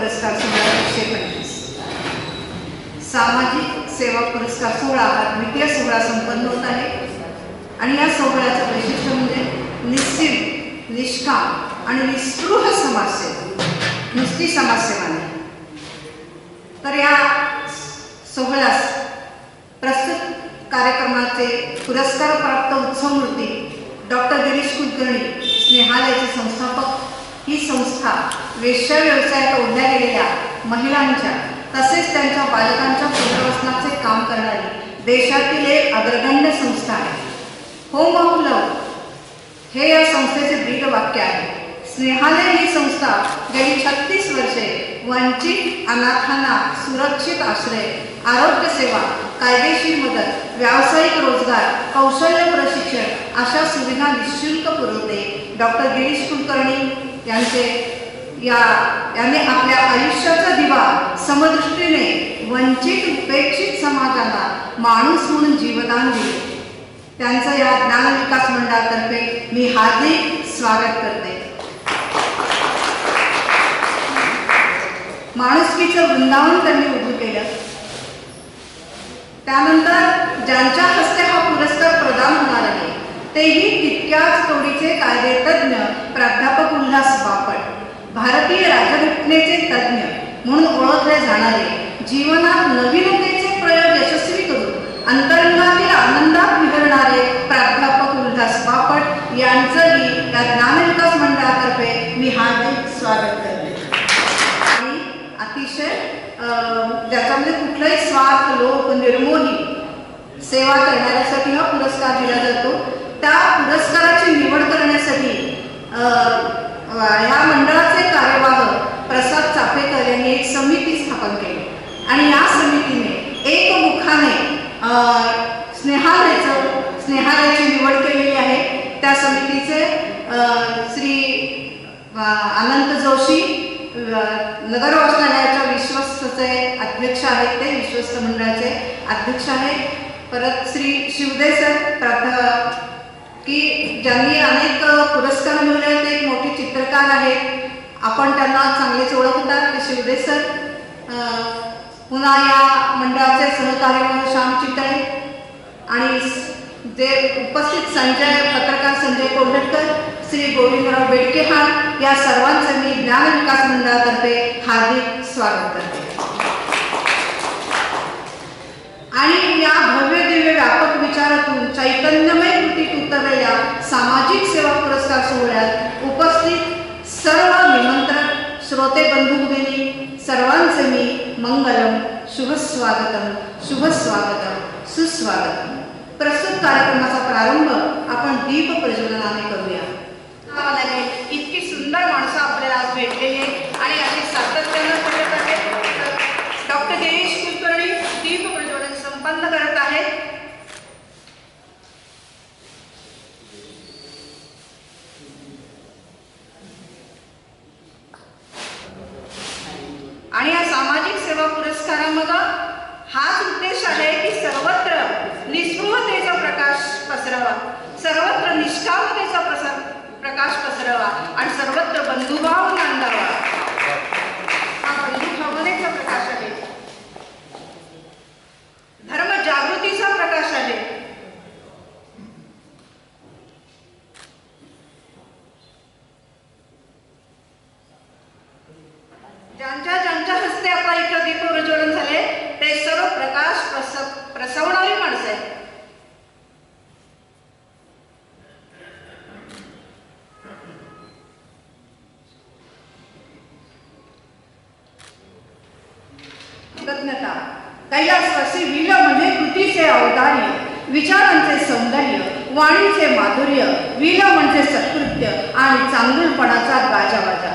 पुरस्कार सोहळा 125. सामाजिक सेवा पुरस्कार सोहळा हा द्वितीय सोहळा संपन्न होत आहे आणि या सोहळ्याचं वैशिष्ट्य म्हणजे निश्चित, निष्काम आणि निस्पृह समाजसेवा, नुसती समाजसेवा नाही. तर या सोहळ्यास प्रस्तुत कार्यक्रमाचे पुरस्कार प्राप्त उत्सवमूर्ती डॉक्टर गिरीश कुलकर्णी स्नेहालयाचे संस्थापक. ही संस्था वेश्या व्यवसायात ओढल्या गेलेल्या महिलांच्या तसेच त्यांच्या बालकांच्या पुनर्वसनाचे काम करणारी देशातील एक अग्रगण्य संस्था आहे. होम ऑफ लव्ह हे या संस्थेचे ब्रीद वाक्य आहे. स्नेहालय ही संस्था गेली 36 वर्षे वंचित अनाथांना सुरक्षित आश्रय, आरोग्य सेवा, कायदेशीर मदत, व्यावसायिक रोजगार, कौशल्य प्रशिक्षण अशा सुविधा निःशुल्क पुरवते. डॉक्टर गिरीश कुलकर्णी यांनी आपल्या आयुष्याचा दिवा समदृष्टीने वंचित उपेक्षित समाजाला माणूस म्हणून जीवदान दिले. त्यांचं या ज्ञान विकास मंडळातर्फे मी हार्दिक स्वागत करते. माणुसकीचं वृंदावन त्यांनी उभं केलं. त्यानंतर ज्यांच्या हस्ते हा पुरस्कार प्रदान होणार आहे तेही तितक्याच तोडीचे कायदेतज्ञ प्राध्यापक उल्हास बापट, भारतीय राज्यघटनेचे तज्ज्ञ म्हणून ओळखले जाणारे, जीवनात नवीनतेचे प्रयोग यशस्वी करून अंतरंगातील आनंदात विहरणारे प्राध्यापक उल्हास बापट यांचंही या ज्ञान विकास मंडळातर्फे मी हार्दिक स्वागत करते. आणि अतिशय ज्याच्यामध्ये कुठलाही स्वार्थ, लोक, निर्मोही सेवा करणाऱ्यासाठी हा पुरस्कार दिला जातो. त्या पुरस्काराची निवड करण्यासाठी या मंडळाचे कार्यवाह प्रसाद चाफेकर यांनी एक समिती स्थापन केली आणि या समितीने एकमुखाने स्नेहालयाची निवड केलेली आहे. त्या समितीचे श्री अनंत जोशी नगर वाचनालयाच्या विश्वस्तचे अध्यक्ष आहेत, ते विश्वस्त मंडळाचे अध्यक्ष आहेत. परत श्री शिवदे सर की ज्यांनी अनेक पुरस्कार मिळवले, ते एक मोठे चित्रकार आहेत, आपण त्यांना चांगलेच ओळखतात, ते शिवदे सर. पुन्हा या मंडळाचे सहकार्य श्याम चितळे आणि जे उपस्थित पत्रकार संजय कोल्हटकर, श्री गोविंदराव बेडकेहार या सर्वांचे मी ज्ञान विकास मंडळातर्फे हार्दिक स्वागत करते. आणि या भव्य दिव्य व्यापक विचारातून चैतन्यमय कृतीत उतरलेल्या सामाजिक सेवा पुरस्कार सोहळ्यात उपस्थित सर्व निमंत्रक श्रोते बंधू भगिनी सर्वांचे मी मंगलम, शुभ स्वागतम, शुभ स्वागतम, सुस्वागतम. प्रस्तुत कार्यक्रमाचा प्रारंभ आपण दीप प्रज्वलनाने करूया. इतकी सुंदर माणसं आपल्याला आज भेटलेली आहेत आणि अशी सातत्यानं करत आहेत. डॉक्टर गिरीश कुलकर्णी दीप प्रज्वलन संपन्न करत आहेत. आणि या सामाजिक सेवा पुरस्कारामध्ये हाच उद्देश आहे की सर्वत्र निस्पृहतेचा प्रकाश पसरावा, सर्वत्र निष्कामतेचा प्रकाश पसरावा आणि सर्वत्र बंधुभाव नांदावा. हा बंधुभावनेचा प्रकाश आहे, धर्म जागृतीचा प्रकाश आहे. ज्यांच्या हस्ते आता इथं दीप प्रज्वलन झाले ते सर्व प्रकाश प्रसवणारी माणसं आहेत. कृतज्ञता कैलासवासी विल म्हणजे कृतीचे औदार्य, विचारांचे सौंदर्य, वाणीचे माधुर्य. विल म्हणजे सत्कृत्य आणि चांगुलपणाचा गाजावाजा.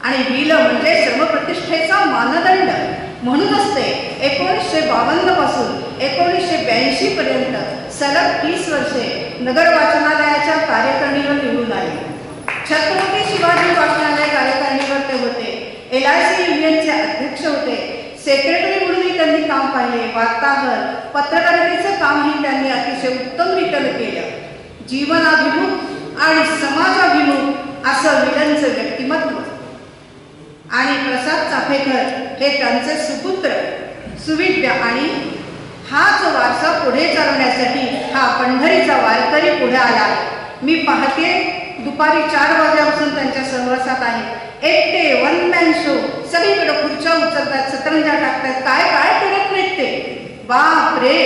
आणि विल म्हणजे श्रमप्रतिष्ठेचा मानदंड. म्हणूनच ते 1952 पासून 1982 पर्यंत सलग 30 वर्षे नगर वाचनालयाच्या कार्यकारिणीवर निवडून आले. छत्रपती शिवाजी वाचनालय कार्यकारिणीवर ते होते. LIC युनियनचे अध्यक्ष होते. सेक्रेटरी म्हणूनही त्यांनी काम पाहिले. वार्ताहर, पत्रकारितेचं कामही त्यांनी अतिशय उत्तमरित्याने केलं. जीवनाभिमुख आणि समाजाभिमुख असं विलांचं व्यक्तिमत्व. आणि प्रसाद चाफेकर हे त्यांचे सुपुत्र सुविद्या. आणि हाच वारसा पुढे चालवण्यासाठी हा पंढरीचा वारकरी पुढे आला. मी पाहते दुपारी 4 वाजल्यापासून त्यांच्या सहवासात आहे. एकटे वन मॅन शो, सगळीकडे खुर्च्या उचलतात, सतरंजा टाकतात, काय काय करत नाहीत ते. बाप रे,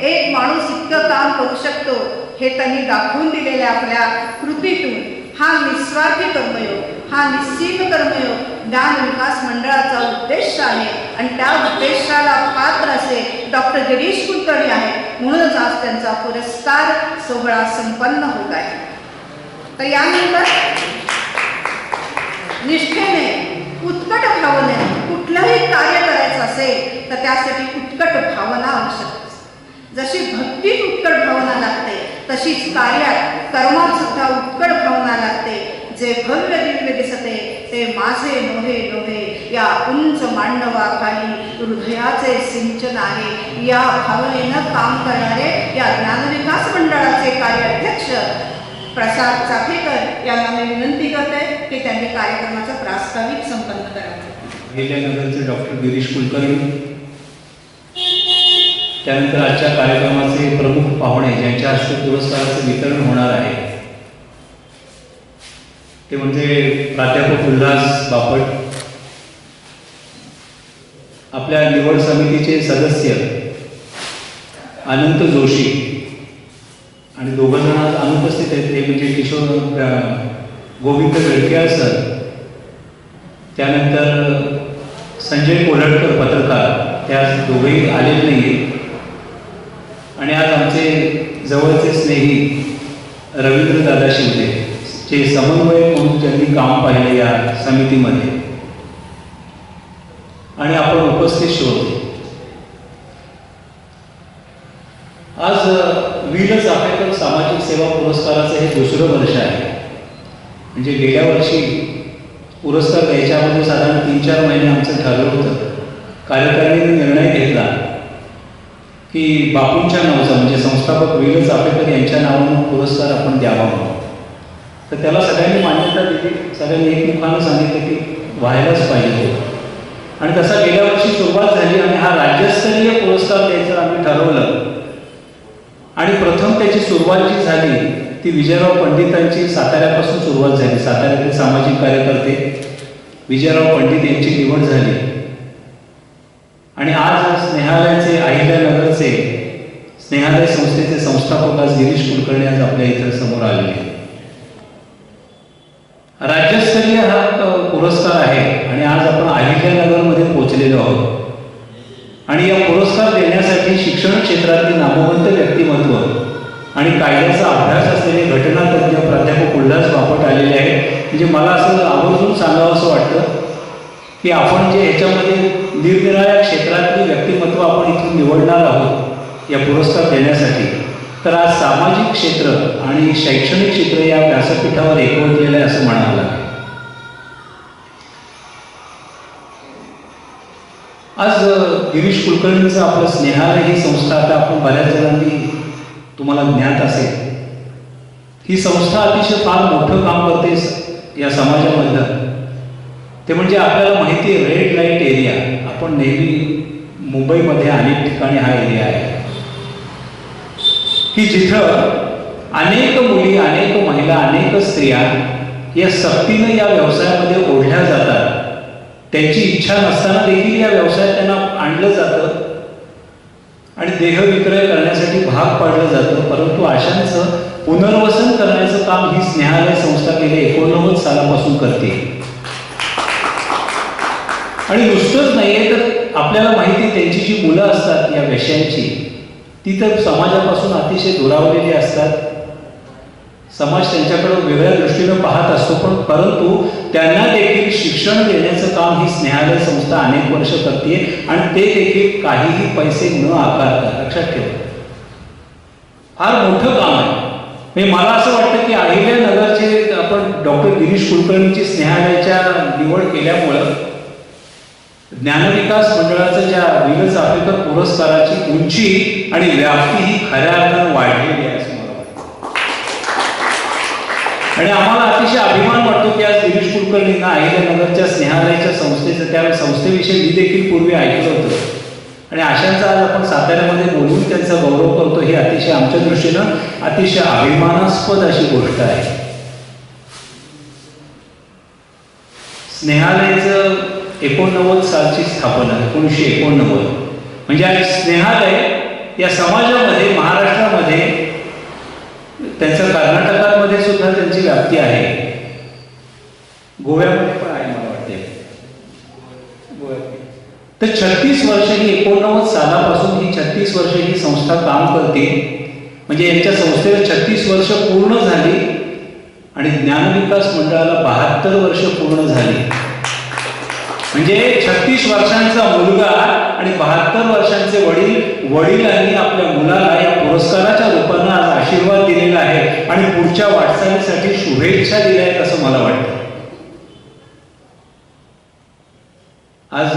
एक माणूस इतकं काम करू शकतो हे त्यांनी दाखवून दिलेल्या आपल्या कृतीतून. हा निस्वार्थी कर्मयोग, हा निस्सीम कर्मयोग ज्ञान विकास मंडळाचा उद्देश आहे. आणि त्या उद्देशाला पात्र असे डॉक्टर गिरीश कुलकर्णी आहेत. म्हणूनच आज त्यांचा पुरस्कार सोहळा संपन्न होत आहे. तर यानंतर निष्ठेने, उत्कट भावनेने कुठलंही कार्य करायचं असेल तर त्यासाठी उत्कट भावना आवश्यक असते. जशी भक्तीत उत्कट भावना लागते तशीच कार्यात, कर्मात सुद्धा उत्कट भावना लागते. जे भव्य दिव्य दिसते ते माझे नोहे नोहे, या उंच मांडवाखाली हृदयाचे सिंचन आहे. या भावनेनं काम करणारे या ज्ञानविकास मंडळाचे कार्याध्यक्ष प्रसाद चाफेकर यांना मी विनंती करते की त्यांनी कार्यक्रमाचा प्रास्ताविक संपन्न करावे. अहिल्यानगरचे डॉक्टर गिरीश कुलकर्णी, त्यानंतर आजच्या कार्यक्रमाचे प्रमुख पाहुणे ज्यांच्या हस्ते पुरस्काराचे वितरण होणार आहे ते म्हणजे प्राध्यापक उल्हास बापट, आपल्या निवड समितीचे सदस्य अनंत जोशी, आणि दोघं जण आज अनुपस्थित आहेत. ते म्हणजे किशोर गोविंद गडकेळ सर, त्यानंतर संजय कोल्हटकर पत्रकार, त्या दोघेही आलेले नाही. आणि आज आमचे जवळचे स्नेही रवींद्र दादा शिवले, जे समन्वय म्हणून ज्यांनी काम पाहिलं या समितीमध्ये, आणि आपण उपस्थित श्रोते. आज वीर चाफेकर सामाजिक सेवा पुरस्काराचं हे 2रं वर्ष आहे. म्हणजे गेल्या वर्षी पुरस्कार द्यायच्या अगोदर साधारण 3-4 महिने आमचं ठरलं होतं. कार्यकारिणीने निर्णय घेतला की बापूंच्या नावाचा म्हणजे संस्थापक वीर चाफेकर यांच्या नावानं पुरस्कार आपण द्यावा म्हणून. तर त्याला सगळ्यांनी मान्यता दिली. सगळ्यांनी एकमुखानं सांगितलं की व्हायलाच पाहिजे. आणि तसा गेल्या वर्षी सुरुवात झाली आणि हा राज्यस्तरीय पुरस्कार द्यायचं आम्ही ठरवलं. आणि प्रथम त्याची सुरुवात जी झाली ती विजयराव पंडितांची साताऱ्यापासून सुरुवात झाली. साताऱ्यातील सामाजिक कार्यकर्ते विजयराव पंडित यांची निवड झाली. आणि आज स्नेहालयाचे, अहिल्यानगरचे स्नेहालय संस्थेचे संस्थापक आज गिरीश कुलकर्णी आज आपल्या इथे समोर आलेले. राज्यस्तरीय हा पुरस्कार आहे आणि आज आपण अहिल्यानगरमध्ये पोहोचलेलो आहोत. आणि या पुरस्कार देण्यासाठी शिक्षण क्षेत्रातील नामवंत व्यक्तिमत्व आणि कायद्याचा अभ्यास असलेले घटनातज्ञ प्राध्यापक उल्हास बापट आलेले आहेत. म्हणजे मला असं आवर्जून सांगावं असं वाटतं की आपण जे ह्याच्यामध्ये निरनिराळ्या क्षेत्रातली व्यक्तिमत्व आपण इथून निवडणार आहोत या पुरस्कार देण्यासाठी. तर आज सामाजिक क्षेत्र आणि शैक्षणिक क्षेत्र या व्यासपीठावर एकवटलेलं आहे असं म्हणावं लागेल. आज गिरीश कुलकर्णींचं आपलं स्नेहालय ही संस्था आता आपण बऱ्याच जणांनी तुम्हाला ज्ञात असेल. ही संस्था अतिशय फार मोठं काम करते या समाजामधलं. ते म्हणजे आपल्याला माहिती आहे रेड लाईट एरिया. आपण नेहमी मुंबईमध्ये अनेक ठिकाणी हा एरिया आहे की जिथं अनेक मुली, अनेक महिला, अनेक स्त्रिया या सक्तीनं या व्यवसायामध्ये ओढल्या जातात. त्यांची इच्छा नसताना देखील या व्यवसायात त्यांना आणलं जातं आणि देहविक्रय करण्यासाठी भाग पाडलं जातं. परंतु अशांचं पुनर्वसन करण्याचं काम ही स्नेहालय संस्था गेल्या 89 सालापासून करते. आणि नुसतंच नाहीये तर आपल्याला माहिती त्यांची जी मुलं असतात या विषयांची ती तर समाजापासून अतिशय दुरावलेली असतात. समाज त्यांच्याकडे वेगळ्या दृष्टीनं पाहत असतो. परंतु त्यांना देखील शिक्षण देण्याचं काम ही स्नेहालय संस्था अनेक वर्ष करते आणि ते देखील काहीही पैसे न आकारता. लक्षात ठेवा, फार मोठं काम आहे. म्हणजे मला असं वाटतं की अहिल्यानगरचे आपण डॉक्टर गिरीश कुलकर्णींची स्नेहालयाच्या निवड केल्यामुळं ज्ञानविकास मंडळाचं ज्या वीर चाफेकर पुरस्काराची उंची आणि व्याप्ती ही खऱ्या अर्थानं वाढलेली आहे असं मला वाटतं. आणि आम्हाला अतिशय अभिमान वाटतो की आज गिरीश कुलकर्णींना अहिल्यानगरच्या स्नेहालयाच्या संस्थेचं त्या संस्थेविषयी मी देखील पूर्वी ऐकलं होतं आणि अशांचा आज आपण साताऱ्यामध्ये बोलून त्यांचा गौरव करतो ही अतिशय आमच्या दृष्टीनं अतिशय अभिमानास्पद अशी गोष्ट आहे. स्नेहालयाचं 89 सालची स्थापना 1989 म्हणजे आज स्नेहालय या समाजामध्ये महाराष्ट्रामध्ये त्यांचं कर्नाटकामध्ये सुद्धा त्यांची व्याप्ती आहे, गोव्यामध्ये पण आहे मला वाटते. तर 36 वर्ष ही 89 सालापासून ही 36 वर्ष ही संस्था काम करते. म्हणजे यांच्या संस्थेला 36 वर्ष पूर्ण झाली आणि ज्ञानविकास मंडळाला 72 वर्ष पूर्ण झाली. म्हणजे 36 वर्षांचा मुलगा आणि 72 वर्षांचे वडिलांनी आपल्या मुलाला या पुरस्काराच्या रूपानं आज आशीर्वाद दिलेला आहे आणि पुढच्या वाटचालीसाठी शुभेच्छा दिल्या आहेत असं मला वाटतं. आज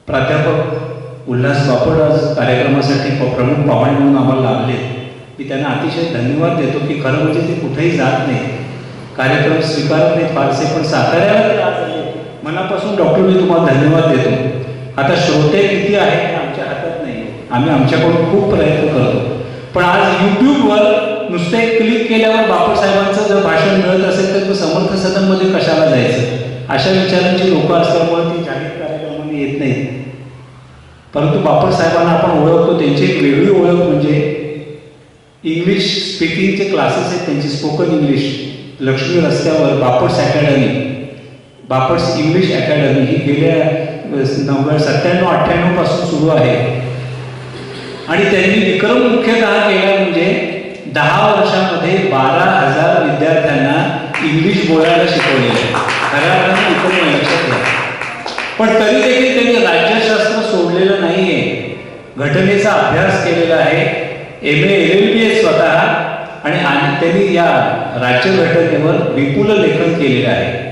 प्राध्यापक उल्हास बापट आज कार्यक्रमासाठी प्रमुख पाहुणे म्हणून आम्हाला लाभले. मी त्यांना अतिशय धन्यवाद देतो की खरं म्हणजे ते कुठेही जात नाही, कार्यक्रम स्वीकारत नाही फारसे, पण साताऱ्याला ते आज आले. मनापासून डॉक्टर मी तुम्हाला धन्यवाद देतो. आता श्रोते किती आहेत हे आमच्या हातात नाही, आम्ही आमच्याकडून खूप प्रयत्न करतो, पण आज यूट्यूबवर नुसते क्लिक केल्यावर बापट साहेबांचं जर भाषण मिळत असेल तर तो समर्थ सदनमध्ये कशाला जायचं, अशा विचारांची लोक असल्यामुळे ती जाहीर कार्यक्रमाने येत नाहीत. परंतु बापट साहेबांना आपण ओळखतो, त्यांची एक वेगळी ओळख म्हणजे इंग्लिश स्पीकिंगचे क्लासेस आहेत त्यांची, स्पोकन इंग्लिश लक्ष्मी रस्त्यावर बापट्स अकॅडमी, बापट्स इंग्लिश अकॅडमी ही गेल्या 97-98 पासून सुरू आहे. आणि त्यांनी विक्रम मुख्यतः केला म्हणजे 10 वर्षामध्ये 12,000 विद्यार्थ्यांना इंग्लिश बोलायला शिकवलेलं आहे. खऱ्या अर्थाने विक्रम लक्षात घ्या. पण तरी देखील त्यांनी राज्यशास्त्र सोडलेलं नाहीये, घटनेचा अभ्यास केलेला आहे, MA LLB आहे स्वतः, आणि त्यांनी या राज्यघटनेवर विपुल लेखन केलेलं आहे.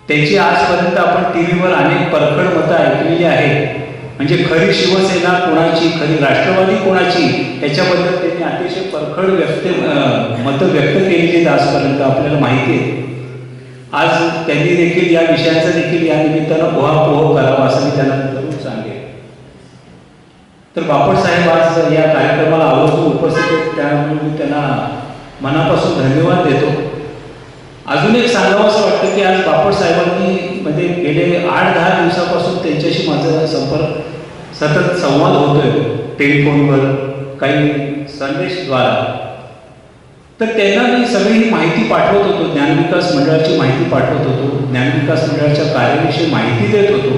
त्यांची आजपर्यंत आपण टीव्हीवर अनेक परखड मतं ऐकलेली आहेत. म्हणजे खरी शिवसेना कोणाची, खरी राष्ट्रवादी कोणाची, याच्याबद्दल त्यांनी अतिशय परखड मतं व्यक्त केलेली आहेत आजपर्यंत आपल्याला माहिती आहे. आज त्यांनी देखील या विषयांचा देखील या निमित्तानं उहापोह करावा असं मी त्यांना जरूर सांगेन. तर बापट साहेब आज या कार्यक्रमाला आवर्जून उपस्थित आहेत, त्यामुळे मी त्यांना मनापासून धन्यवाद देतो. अजून एक सांगावं असं वाटतं की आज बापट साहेबांनी म्हणजे गेले 8-10 दिवसापासून त्यांच्याशी माझा संपर्क सतत संवाद होतोय, टेलिफोनवर, काही संदेशद्वारा. तर त्यांना मी सगळी ही माहिती पाठवत होतो, ज्ञानविकास मंडळाची माहिती पाठवत होतो, ज्ञानविकास मंडळाच्या कार्याविषयी माहिती देत होतो.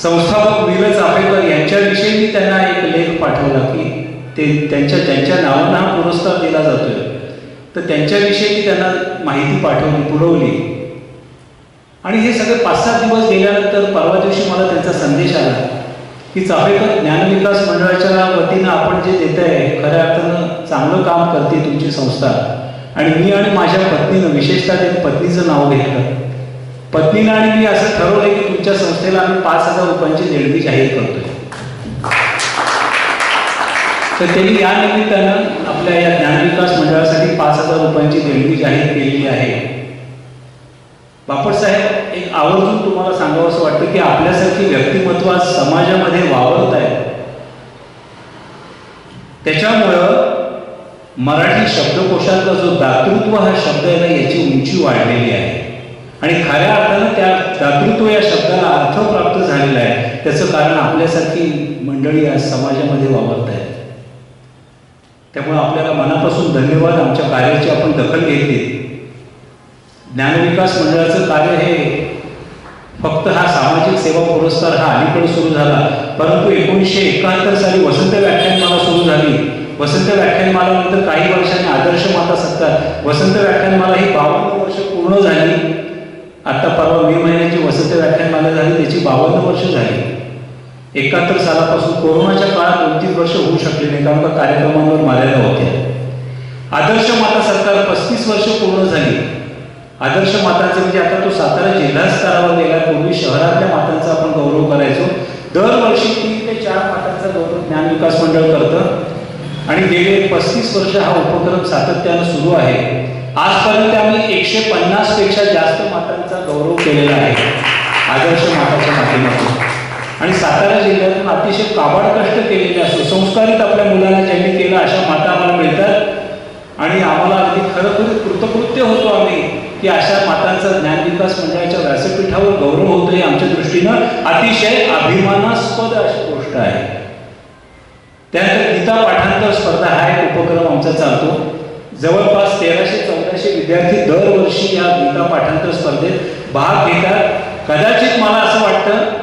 संस्थापक वीर चाफेकर यांच्याविषयी मी त्यांना एक लेख पाठवला की ते ज्यांच्या नावानं हा पुरस्कार दिला जातोय, तर त्यांच्याविषयी मी त्यांना माहिती पाठवली, पुरवली. आणि हे सगळे 5-7 दिवस गेल्यानंतर परवा दिवशी मला त्यांचा संदेश आला की चाफेकर, ज्ञानविकास मंडळाच्या वतीनं आपण जे देत आहे खऱ्या अर्थानं चांगलं काम करते तुमची संस्था. आणि मी आणि माझ्या पत्नीनं, विशेषतः त्यांनी पत्नीचं नाव घेतलं, पत्नीनं आणि मी असं ठरवलं की तुमच्या संस्थेला आम्ही 5,000 रुपयांची देणगी जाहीर करतोय. तर त्यांनी या निमित्तानं आपल्या या ज्ञानविकास मंडळासाठी 5,000 रुपयांची देणगी जाहीर केलेली आहे. बापट साहेब, एक आवर्जून तुम्हाला सांगावं असं वाटतं की आपल्यासारखी व्यक्तिमत्व आज समाजामध्ये वावरत आहेत. त्याच्यामुळं मराठी शब्दकोशातला जो दातृत्व हा शब्द आहे ना, याची उंची वाढलेली आहे आणि खऱ्या अर्थानं त्या दातृत्व या शब्दाला अर्थ प्राप्त झालेला आहे. त्याचं कारण आपल्यासारखी मंडळी आज समाजामध्ये वावरत आहेत. त्यामुळे आपल्याला मनापासून धन्यवाद, आमच्या कार्याची आपण दखल घेतली. ज्ञानविकास मंडळाचं कार्य हे फक्त हा सामाजिक सेवा पुरस्कार हा अलीकडे सुरू झाला, परंतु 1971 साली वसंत व्याख्यानमाला सुरू झाली. वसंत व्याख्यानमालानंतर काही वर्षांनी आदर्श माता सत्कार, वसंत व्याख्यानमाला ही 52 वर्ष पूर्ण झाली. आता परवा मे महिन्याची वसंत व्याख्यानमाला झाली, त्याची 52 वर्ष झाली. 71 सालापासून कोरोनाच्या काळात 2-3 वर्ष होऊ शकले नाही, कारण का कार्यक्रमांवर मर्यादा होत्या. आदर्श माता सत्कार 35 वर्ष पूर्ण झाली. आदर्श मातांचे म्हणजे आता तो सातारा जिल्हा स्तरावर गेला, पूर्वी शहरातल्या मातांचा आपण गौरव करायचो. दरवर्षी 3 ते 4 मातांचा गौरव ज्ञानविकास मंडळ करतं आणि गेले 35 वर्ष हा उपक्रम सातत्यानं सुरू आहे. आजपर्यंत आम्ही 150 पेक्षा जास्त मातांचा गौरव केलेला आहे आदर्श माताच्या माध्यमातून. आणि सातारा जिल्ह्यातून अतिशय काबाड कष्ट केलेले असतो, संस्कारित आपल्या मुलाला ज्यांनी केलं अशा माता आम्हाला मिळतात. आणि आम्हाला अगदी खरोखर कृतकृत्य होतो आम्ही की अशा मातांचा ज्ञानविकास मंडळाच्या व्यासपीठावर गौरव होतो. ही आमच्या दृष्टीनं अतिशय अभिमानास्पद अशी गोष्ट आहे. त्यानंतर गीता पाठांतर स्पर्धा हा एक उपक्रम आमचा चालतो. जवळपास 1300-1400 विद्यार्थी दरवर्षी या गीता पाठांतर स्पर्धेत भाग घेतात. कदाचित मला असं वाटतं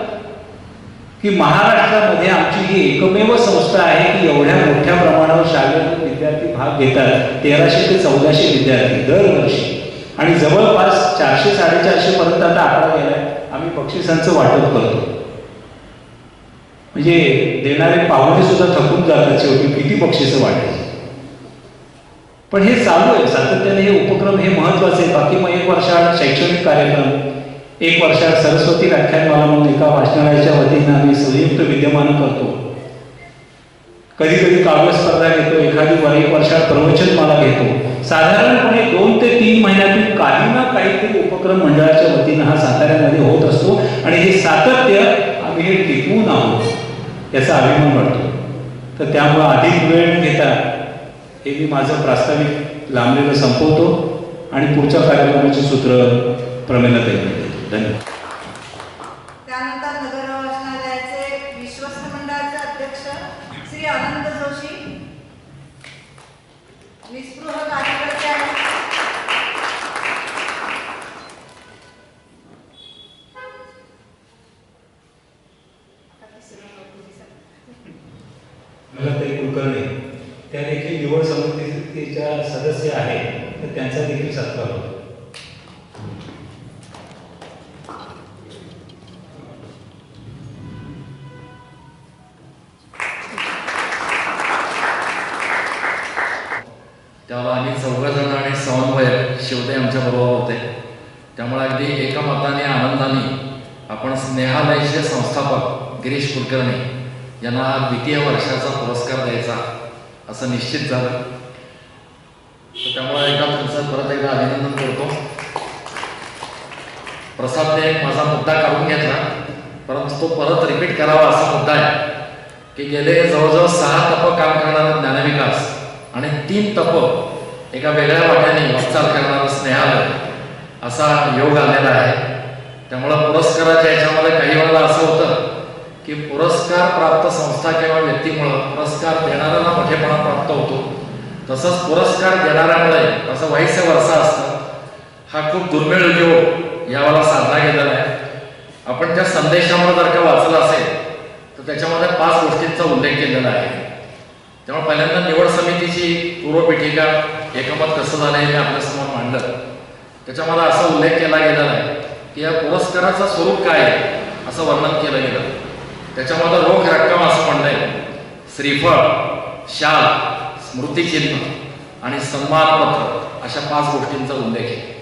की महाराष्ट्रामध्ये आमची ही एकमेव संस्था आहे की एवढ्या मोठ्या प्रमाणावर शाळेतून विद्यार्थी भाग घेतात. 1300 ते 1400 विद्यार्थी दरवर्षी. आणि जवळपास 400-450 पर्यंत आता आकडा गेलाय. आम्ही बक्षिसांचं वाटप करतो. म्हणजे देणारे पाहुणे सुद्धा थकून जातात शेवटी किती बक्षिसं वाटायची. पण हे चालू आहे सातत्याने, हे उपक्रम हे महत्वाचे आहे. बाकी मग 1 वर्षात शैक्षणिक कार्यक्रम, 1 वर्षात सरस्वती व्याख्यानमाला म्हणून एका वाचनालयाच्या वतीनं आम्ही संयुक्त विद्यमानं करतो. कधी कधी काव्य स्पर्धा घेतो, एखादी 1 वर्षात प्रवचनमाला घेतो. साधारणपणे 2 ते 3 महिन्यातून काही ना काहीतरी उपक्रम मंडळाच्या वतीनं हा साताऱ्यामध्ये होत असतो. आणि हे सातत्य आम्ही हे टिकवून आहोत याचा अभिमान वाटतो. तर त्यामुळे अधिक वेळ न घेता हे मी माझं प्रास्ताविक लांबलेलं संपवतो आणि पुढच्या कार्यक्रमाची सूत्र प्रमेलाताई देतो. धन्यवाद. त्यानंतर नगर वाचनालयाचे विश्वस्त मंडळाचे अध्यक्ष श्री आनंद जोशी निस्पृह कार्यकर्ते आहेत. प्रमेलाताई कुलकर्णी त्या देखील निवड समितीच्या सदस्य आहेत, तर त्यांचा देखील सत्कार होतो. त्यावेळेला आम्ही 4 जण आणि समन्वय शेवटे आमच्या बरोबर होते. त्यामुळे अगदी एका मताने आनंदाने आपण स्नेहालयचे संस्थापक गिरीश कुलकर्णी यांना हा 2य वर्षाचा पुरस्कार द्यायचा असं निश्चित झालं. तर त्यामुळे एकदा तुमचं परत एकदा अभिनंदन करतो. प्रसादने माझा मुद्दा काढून घेतला, परंतु तो परत रिपीट करावा असा मुद्दा आहे की गेले जवळजवळ 6 तप काम करणारा ज्ञानविकास आणि 3 तप एका वेगळ्या वाट्याने वाटचाल करणारा स्नेहालय असा योग आलेला आहे. त्यामुळं पुरस्काराच्या याच्यामध्ये काही वेळेला असं होतं की पुरस्कार प्राप्त संस्था किंवा व्यक्तीमुळं पुरस्कार देणाऱ्याला मोठेपणा प्राप्त होतो, तसंच पुरस्कार देणाऱ्यामुळे असं व्हायचं वर्षा असतं. हा खूप दुर्मिळ योग यावेळेला साधला गेलेला आहे. आपण त्या संदेशामध्ये जर का वाचलं असेल तर त्याच्यामध्ये 5 गोष्टींचा उल्लेख केलेला आहे. त्यामुळे पहिल्यांदा निवड समितीची पूर्वपीठिका एकमत कसं झालं हे मी आपल्यासमोर मांडलं. त्याच्यामध्ये असा उल्लेख केला गेलेला आहे की या पुरस्काराचं स्वरूप काय आहे असं वर्णन केलं गेलं. त्याच्यामध्ये रोख रक्कम असं म्हणलंय, श्रीफळ, शाल, स्मृतिचिन्ह आणि सन्मानपत्र अशा 5 गोष्टींचा उल्लेख आहे.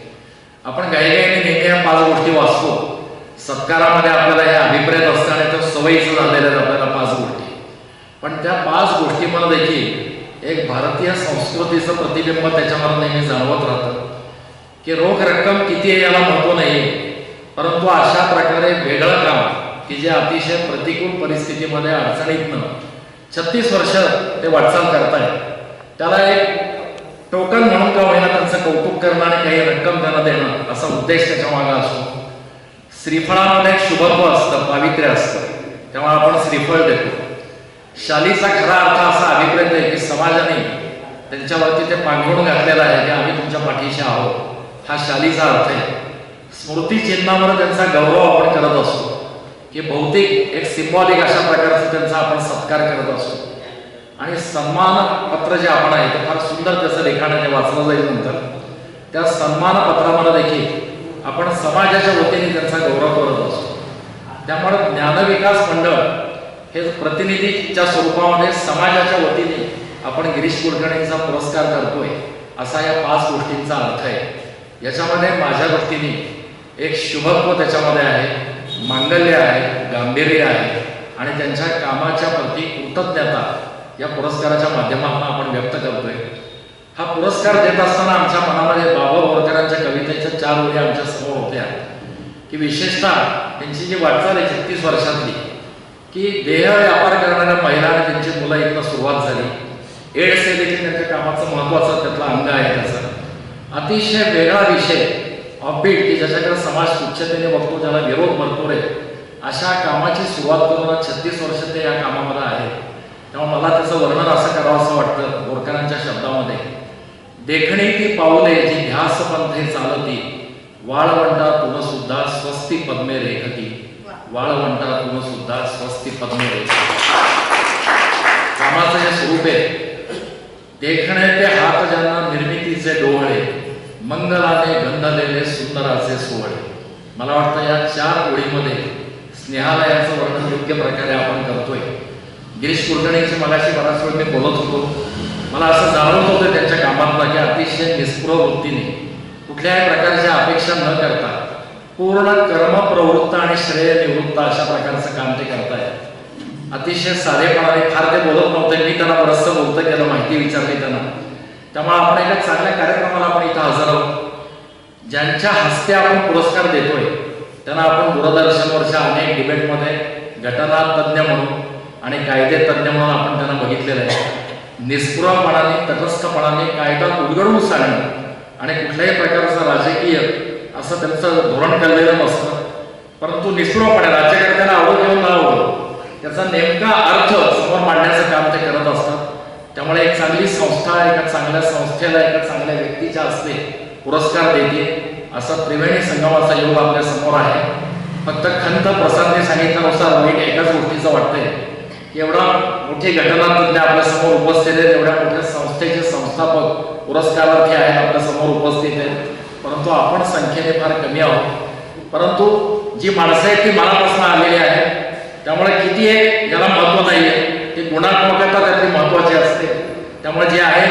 आपण घाईघाईने नेहमी या 5 गोष्टी वाचतो. सत्कारामध्ये आपल्याला हे अभिप्रेत असतं आणि त्या सवयीचं झालेल्या आहेत आपल्याला 5 गोष्टी. पण त्या 5 गोष्टीमध्ये देखील एक भारतीय संस्कृतीचं प्रतिबिंब त्याच्यामध्ये नेहमी जाणवत राहतं की रोख रक्कम किती आहे याला महत्व नाही, परंतु अशा प्रकारे वेगळं काम की जे अतिशय प्रतिकूल परिस्थितीमध्ये अडचणीतनं 36 वर्ष ते वाटचाल करतायत, त्याला एक टोकन म्हणून का होईना त्यांचं कौतुक करणं आणि काही रक्कम त्यांना देणं असा उद्देश त्याच्या मागे असतो. श्रीफळामध्ये एक शुभत्व असतं, पावित्र्य असतं, त्यामुळे आपण श्रीफळ देतो. शालीचा खरा अर्थ असा अभिप्रेत आहे की समाजाने त्यांच्यावरती ते पांघरून घातलेला आहे की आम्ही तुमच्या पाठीशी आहोत, हा शालीचा अर्थ आहे. स्मृती चिन्हावर त्यांचा गौरव आपण करत असतो की भौतिक एक सिम्बॉलिक अशा प्रकारचा त्यांचा आपण सत्कार करत असतो. आणि सन्मान पत्र जे आपण आहे ते फार सुंदर त्याचं लिखाण आहे, ते वाचलं जाईल नंतर. त्या सन्मान पत्रामध्ये देखील आपण समाजाच्या वतीने त्यांचा गौरव करत असतो. त्यामुळे ज्ञानविकास मंडळ हे प्रतिनिधीच्या स्वरूपामध्ये समाजाच्या वतीने आपण गिरीश कुलकर्णींचा पुरस्कार करतोय असा या 5 गोष्टींचा अर्थ आहे. याच्यामध्ये माझ्या दृष्टीने एक शुभत्व त्याच्यामध्ये आहे, मांगल्य आहे, गांभीर्य आहे आणि त्यांच्या कामाच्या प्रती कृतज्ञता या पुरस्काराच्या माध्यमातून आपण व्यक्त करतोय. हा पुरस्कार देत असताना आमच्या मनामध्ये बाबा बोरकरांच्या कवितेच्या 4 ओळी आमच्या समोर होत्या की विशेषतः त्यांची जी वाटचाल आहे 36 वर्षातली, की देह व्यापार करणाऱ्या महिला आणि त्यांची मुलं इथं सुरुवात झाली. एड्स हे देखील त्यांच्या कामाचं महत्त्वाचं त्यातला अंग आहे. त्याचा अतिशय वेगळा विषय ऑफबीट की ज्याच्याकडे समाज तुच्छतेने बघतो, ज्याला विरोध भरपूर आहे, अशा कामाची सुरुवात करून 36 वर्ष ते या कामामध्ये आहे. तेव्हा मला त्याचं वर्णन असं करावं असं वाटतं बोरकरांच्या शब्दामध्ये, देखणी ती पाऊले जी ध्यास पंथे चालती, वाळवंटातून सुद्धा स्वस्ती पद्मे रेखती, वाळवंटातून सुद्धा स्वस्ती पद्मे रेखती. कामाचं जे स्वरूप आहे, देखणे ते हात ज्यांना निर्मितीचे डोळे, मंगलाने गंधलेले सुंदराचे सोहळे. मला वाटतं या 4 ओळीमध्ये स्नेहालयाचं वर्णन योग्य प्रकारे आपण करतोय. गिरीश कुलकर्णींची मगाशी बराच वेळ मी बोलत होतो, मला असं जाणवत होतं त्यांच्या कामातलं की अतिशय निस्पृह वृत्तीने, कुठल्याही प्रकारच्या अपेक्षा न करता पूर्ण कर्मप्रवृत्त आणि श्रेय निवृत्त अशा प्रकारचं काम ते करतायत. अतिशय साधेपणाने, फार ते बोलत नव्हते, मी त्यांना बरंचसं बोलतं केलं, माहिती विचारली त्यांना. त्यामुळे आपण एका चांगल्या कार्यक्रमाला आपण इथं हजर आहोत. ज्यांच्या हस्ते आपण पुरस्कार देतोय त्यांना आपण दूरदर्शनवरच्या अनेक डिबेटमध्ये घटना तज्ज्ञ म्हणून आणि कायदे तज्ज्ञ म्हणून आपण त्यांना बघितलेलं आहे. निस्पृहपणाने, तटस्थपणाने कायदा उलगडून सांगणं आणि कुठल्याही प्रकारचं राजकीय असं त्यांचं धोरण कळलेलं नसतं, परंतु निस्पृहपणे राज्यकर्त्यांना आवडो किंवा न आवडो त्याचा नेमका अर्थ समोर मांडण्याचं काम ते करत असतात. त्यामुळे एक चांगली संस्था, एका चांगल्या संस्थेला एका चांगल्या व्यक्तीच्या हस्ते पुरस्कार देते असा त्रिवेणी संगमाचा योग आपल्या समोर आहे. फक्त खंत प्रसादने सांगितल्यानुसार वाईट एकाच गोष्टीचं वाटतंय की एवढा मोठी घटना तज्ञ आपल्या समोर उपस्थित आहेत, एवढ्या मोठ्या संस्थेचे संस्थापक पुरस्कारार्थी आहेत आपल्या समोर उपस्थित आहेत, परंतु आपण संख्येने फार कमी आहोत. परंतु जी माणसं आहेत ती मनापासून आलेली आहेत. त्यामुळे किती आहे याला महत्त्व नाही आहे, ती गुणात्मकता त्यातली महत्त्वाची असते. त्यामुळे जे आहे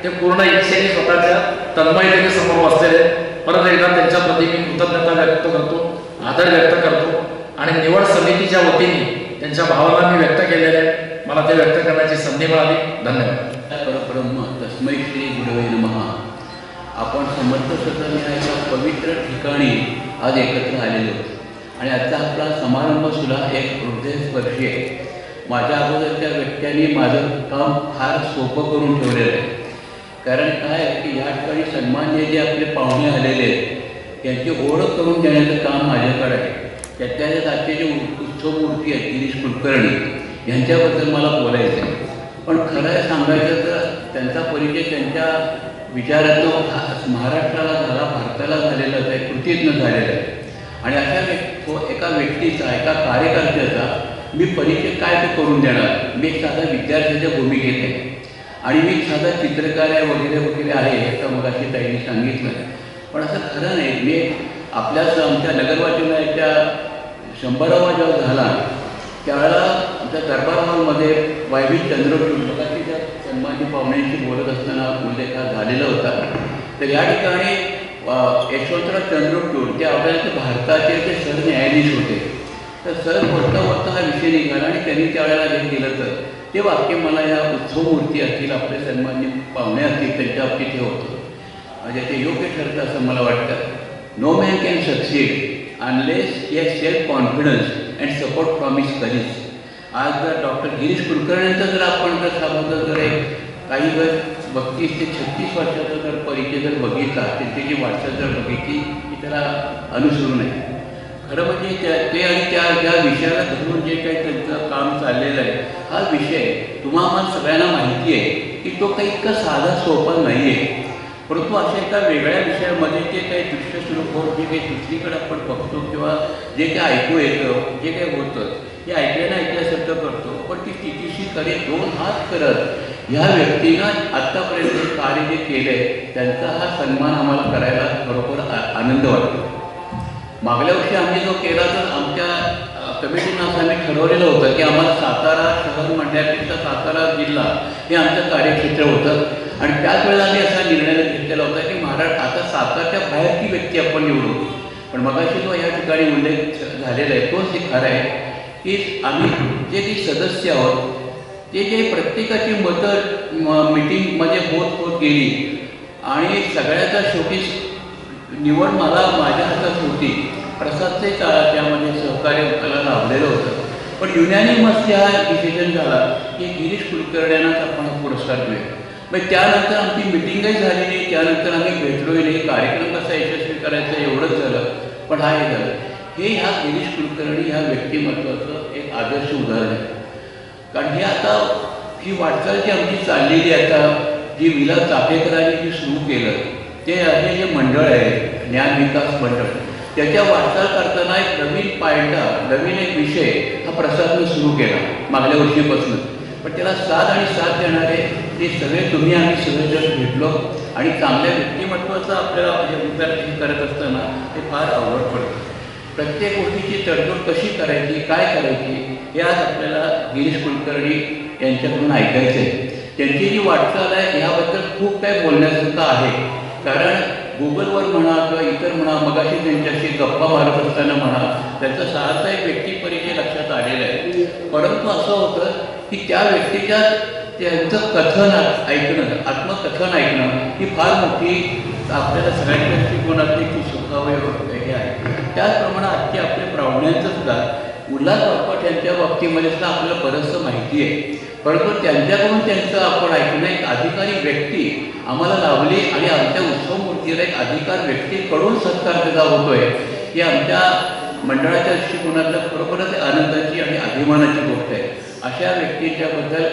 ते पूर्ण इच्छेने स्वतःच्या तन्मयतेने समोर बसलेले. परत एकदा त्यांच्या प्रती मी कृतज्ञता व्यक्त करतो, आदर व्यक्त करतो आणि निवड समितीच्या वतीने त्यांच्या भावना मी व्यक्त केलेल्या आहेत. मला ते व्यक्त करण्याची संधी मिळाली. धन्यवाद. परब्रह्म तस्मै श्री गुरवे नमः. आपण समर्थ सदन या एका पवित्र ठिकाणी आज एकत्र आलेलो आहोत आणि आजचा आपला समारंभ सुद्धा एक हृदयस्पर्शी आहे. माझ्या अगोदरच्या व्यक्तींनी माझं काम फार सोपं करून ठेवलेलं आहे. कारण काय आहे की या ठिकाणी सन्मान्य जे आपले पाहुणे आलेले आहेत त्यांची ओळख करून देण्याचं काम माझ्याकडे आहे. त्यातल्या आजचे जे उत्सवमूर्ती आहेत गिरीश कुलकर्णी यांच्याबद्दल मला बोलायचं आहे. पण खरं सांगायचं तर त्यांचा परिचय त्यांच्या विचारातून महाराष्ट्राला झाला, भारताला झालेला आहे, कृतीतनं झालेला आहे. आणि अशा एका व्यक्तीचा, एका कार्यकर्त्याचा मी परिचय काय तो करून देणार. मी एक साधा विद्यार्थ्याच्या भूमिकेत आहे आणि मी एक साधा चित्रकार आहे वगैरे वगैरे आहे असं मगाशी ताईंनी सांगितलं. पण असं खरं नाही. मी आपल्याच आमच्या नगरवाचनाच्या 100वा जेव्हा झाला त्यावेळेला आमच्या दरबार हॉलमध्ये वायवी चंद्रचूड मगाशी त्या सन्मान्य पाहुण्यांशी बोलत असताना उल्लेख झालेला होता. तर या ठिकाणी यशवंतराव चंद्रचूड ते आपल्याला भारताचे ते सरन्यायाधीश होते. तर सर बोलता हा विषय निघाला आणि त्यांनी त्यावेळेला हे दिलं तर ते वाक्य मला या उत्सवमूर्ती असतील, आपले सन्मान्य पाहुणे असतील त्यांच्या बाबतीत हे होतं. म्हणजे ते योग्य ठरतं असं मला वाटतं. No man can succeed unless he has self confidence and support from his colleagues. आज जर डॉक्टर गिरीश कुलकर्णींचा जर आपण जर साबद्दल जर एक काही जर 32 ते 36 वर्षाचा जर परिचय जर बघितला, त्यांची जी वाटचाल जर बघितली की त्याला अनुसरून आहे. खरं म्हणजे ते आणि ज्या विषयाला धरून जे काही त्यांचं काम चाललेलं आहे हा विषय तुम्हाला सगळ्यांना माहिती आहे की तो काही इतका साधा सोपा नाही आहे. परंतु अशा एका वेगळ्या विषयामध्ये जे काही दृश्य स्वरूप जे काही दुसरीकडे आपण बघतो किंवा जे काही ऐकू येतं, जे काही होतं हे ऐकल्यासारखं करतो. पण ती तिथीशी खरे 2 हात करत ह्या व्यक्तीनं आत्तापर्यंत कार्य जे केलं आहे त्यांचा हा सन्मान आम्हाला करायला बरोबर आनंद वाटतो. मागल्या वर्षी आम्ही जो केला तर आमच्या कमिटीनं असं आम्ही ठरवलेलं होतं की आम्हाला सातारा शहर म्हणण्यापेक्षा सातारा जिल्हा हे आमचं कार्यक्षेत्र होतं. आणि त्याच वेळेला आम्ही असा निर्णय घेतलेला होता की महाराष्ट्र आता सातारच्या बाहेरची व्यक्ती आपण निवडू. पण मगाशी जो या ठिकाणी उल्लेख झालेला आहे तोच हे खरं आहे की आम्ही जे काही सदस्य आहोत ते जे प्रत्येकाची मतं मीटिंगमध्ये होत गेली आणि सगळ्याचा शेवटी निवड मला माझ्या हातात होती. प्रसादचे त्यामध्ये सहकार्य मला लाभलेलं होतं. पण युनॅनिमसली हा डिसिजन झाला की गिरीश कुलकर्ण्यांनाच आपण हा पुरस्कार देऊया. मग त्यानंतर आमची मिटिंगही झाली नाही, त्यानंतर आम्ही भेटलोही नाही. कार्यक्रम कसा यशस्वी करायचा एवढंच झालं, पण हा हे झालं. हे ह्या गिरीश कुलकर्णी ह्या व्यक्तिमत्वाचं एक आदर्श उदाहरण आहे. कारण हे आता ही वाटचाल जी आमची चाललेली आता जी विला चाफेकरांनी जी सुरू केलं ते हे जे मंडळ आहे ज्ञान विकास मंडळ, त्याच्या वाटचाल करताना एक नवीन पायंडा नवीन एक विषय हा प्रसादनं सुरू केला मागल्या वर्षीपासून. पण त्याला साथ देणारे ते सगळे तुम्ही आम्ही सगळेजण भेटलो आणि चांगल्या व्यक्तिमत्वाचं आपल्याला विचार करत असताना ते फार अवघड पडतं. प्रत्येक गोष्टीची तडजोड कशी करायची, काय करायची हे आज आपल्याला गिरीश कुलकर्णी यांच्याकडून ऐकायचं आहे. त्यांची जी वाटचाल आहे ह्याबद्दल खूप काही बोलण्यासारखं आहे. कारण गुगलवर म्हणा किंवा इतर म्हणा, मगाशी त्यांच्याशी गप्पा मारत असताना म्हणा, त्यांचा साहसा एक व्यक्तिपरिचय लक्षात आलेला आहे. परंतु असं होतं की त्या व्यक्तीच्या त्यांचं कथन ऐकणं, आत्मकथन ऐकणं ही फार मोठी आपल्याला सगळ्यांच्या दृष्टिकोनातली की सुखावह हे आहे. त्याचप्रमाणे आजचे आपले प्रावण्यांचं सुद्धा उल्हास बापट यांच्या बाबतीमध्ये सुद्धा आपल्याला बरंचसं माहिती आहे. परंतु त्यांच्याकडून त्यांचं आपण ऐकणं एक अधिकारी व्यक्ती आम्हाला लाभली आणि आमच्या उत्सव मूर्तीला एक अधिकार व्यक्तीकडून सत्कार त्याचा होतोय ही आमच्या मंडळाच्या दृष्टिकोनातलं खरोखरच आनंदाची आणि अभिमानाची गोष्ट आहे. अशा व्यक्तीच्याबद्दल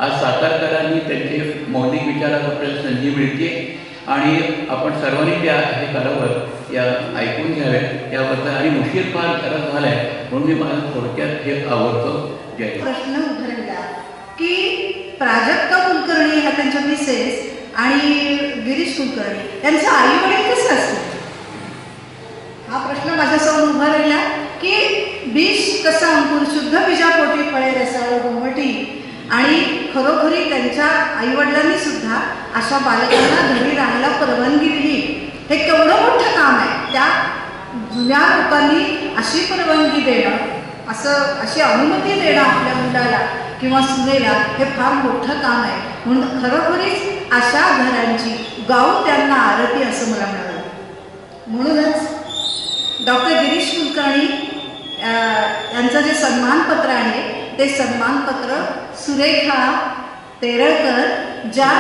आज सातारकरांनी त्यांचे मौलिक विचारात आपल्याला संधी मिळते आणि आपण सर्वांनी त्या हे करावं, या ऐकून घ्याव्यात त्याबद्दल. आणि उशीर फार करत झाला आहे म्हणून मी मला थोडक्यात हे आवडतो. जय. प्रश्न उभरला की प्राजक्ता कुलकर्णी ह्या त्यांच्या मिसेस आणि गिरीश कुलकर्णी यांचे आई वडील कसे असतात, हा प्रश्न माझ्यासमोर उभा राहिला. की बीज कसा अंकुर शुद्ध बीजापोटी फळे रसाळ गोमटी, आणि खरोखरी त्यांच्या आईवडिलांनी सुद्धा अशा बालकांना घरी राहायला परवानगी दिली. हे केवढं मोठं काम आहे. त्या जुन्या लोकांनी अशी परवानगी देणं, अशी अनुमती देणं आपल्या मुलाला किंवा सुनेला हे फार मोठं काम आहे. म्हणून खरोखरीच अशा घरांची गाऊ त्यांना आरती असं मला म्हणालं. म्हणूनच डॉक्टर गिरीश कुलकर्णी यांचं जे सन्मानपत्र आहे ते सन्मानपत्र सुरेखा तेरळकर ज्या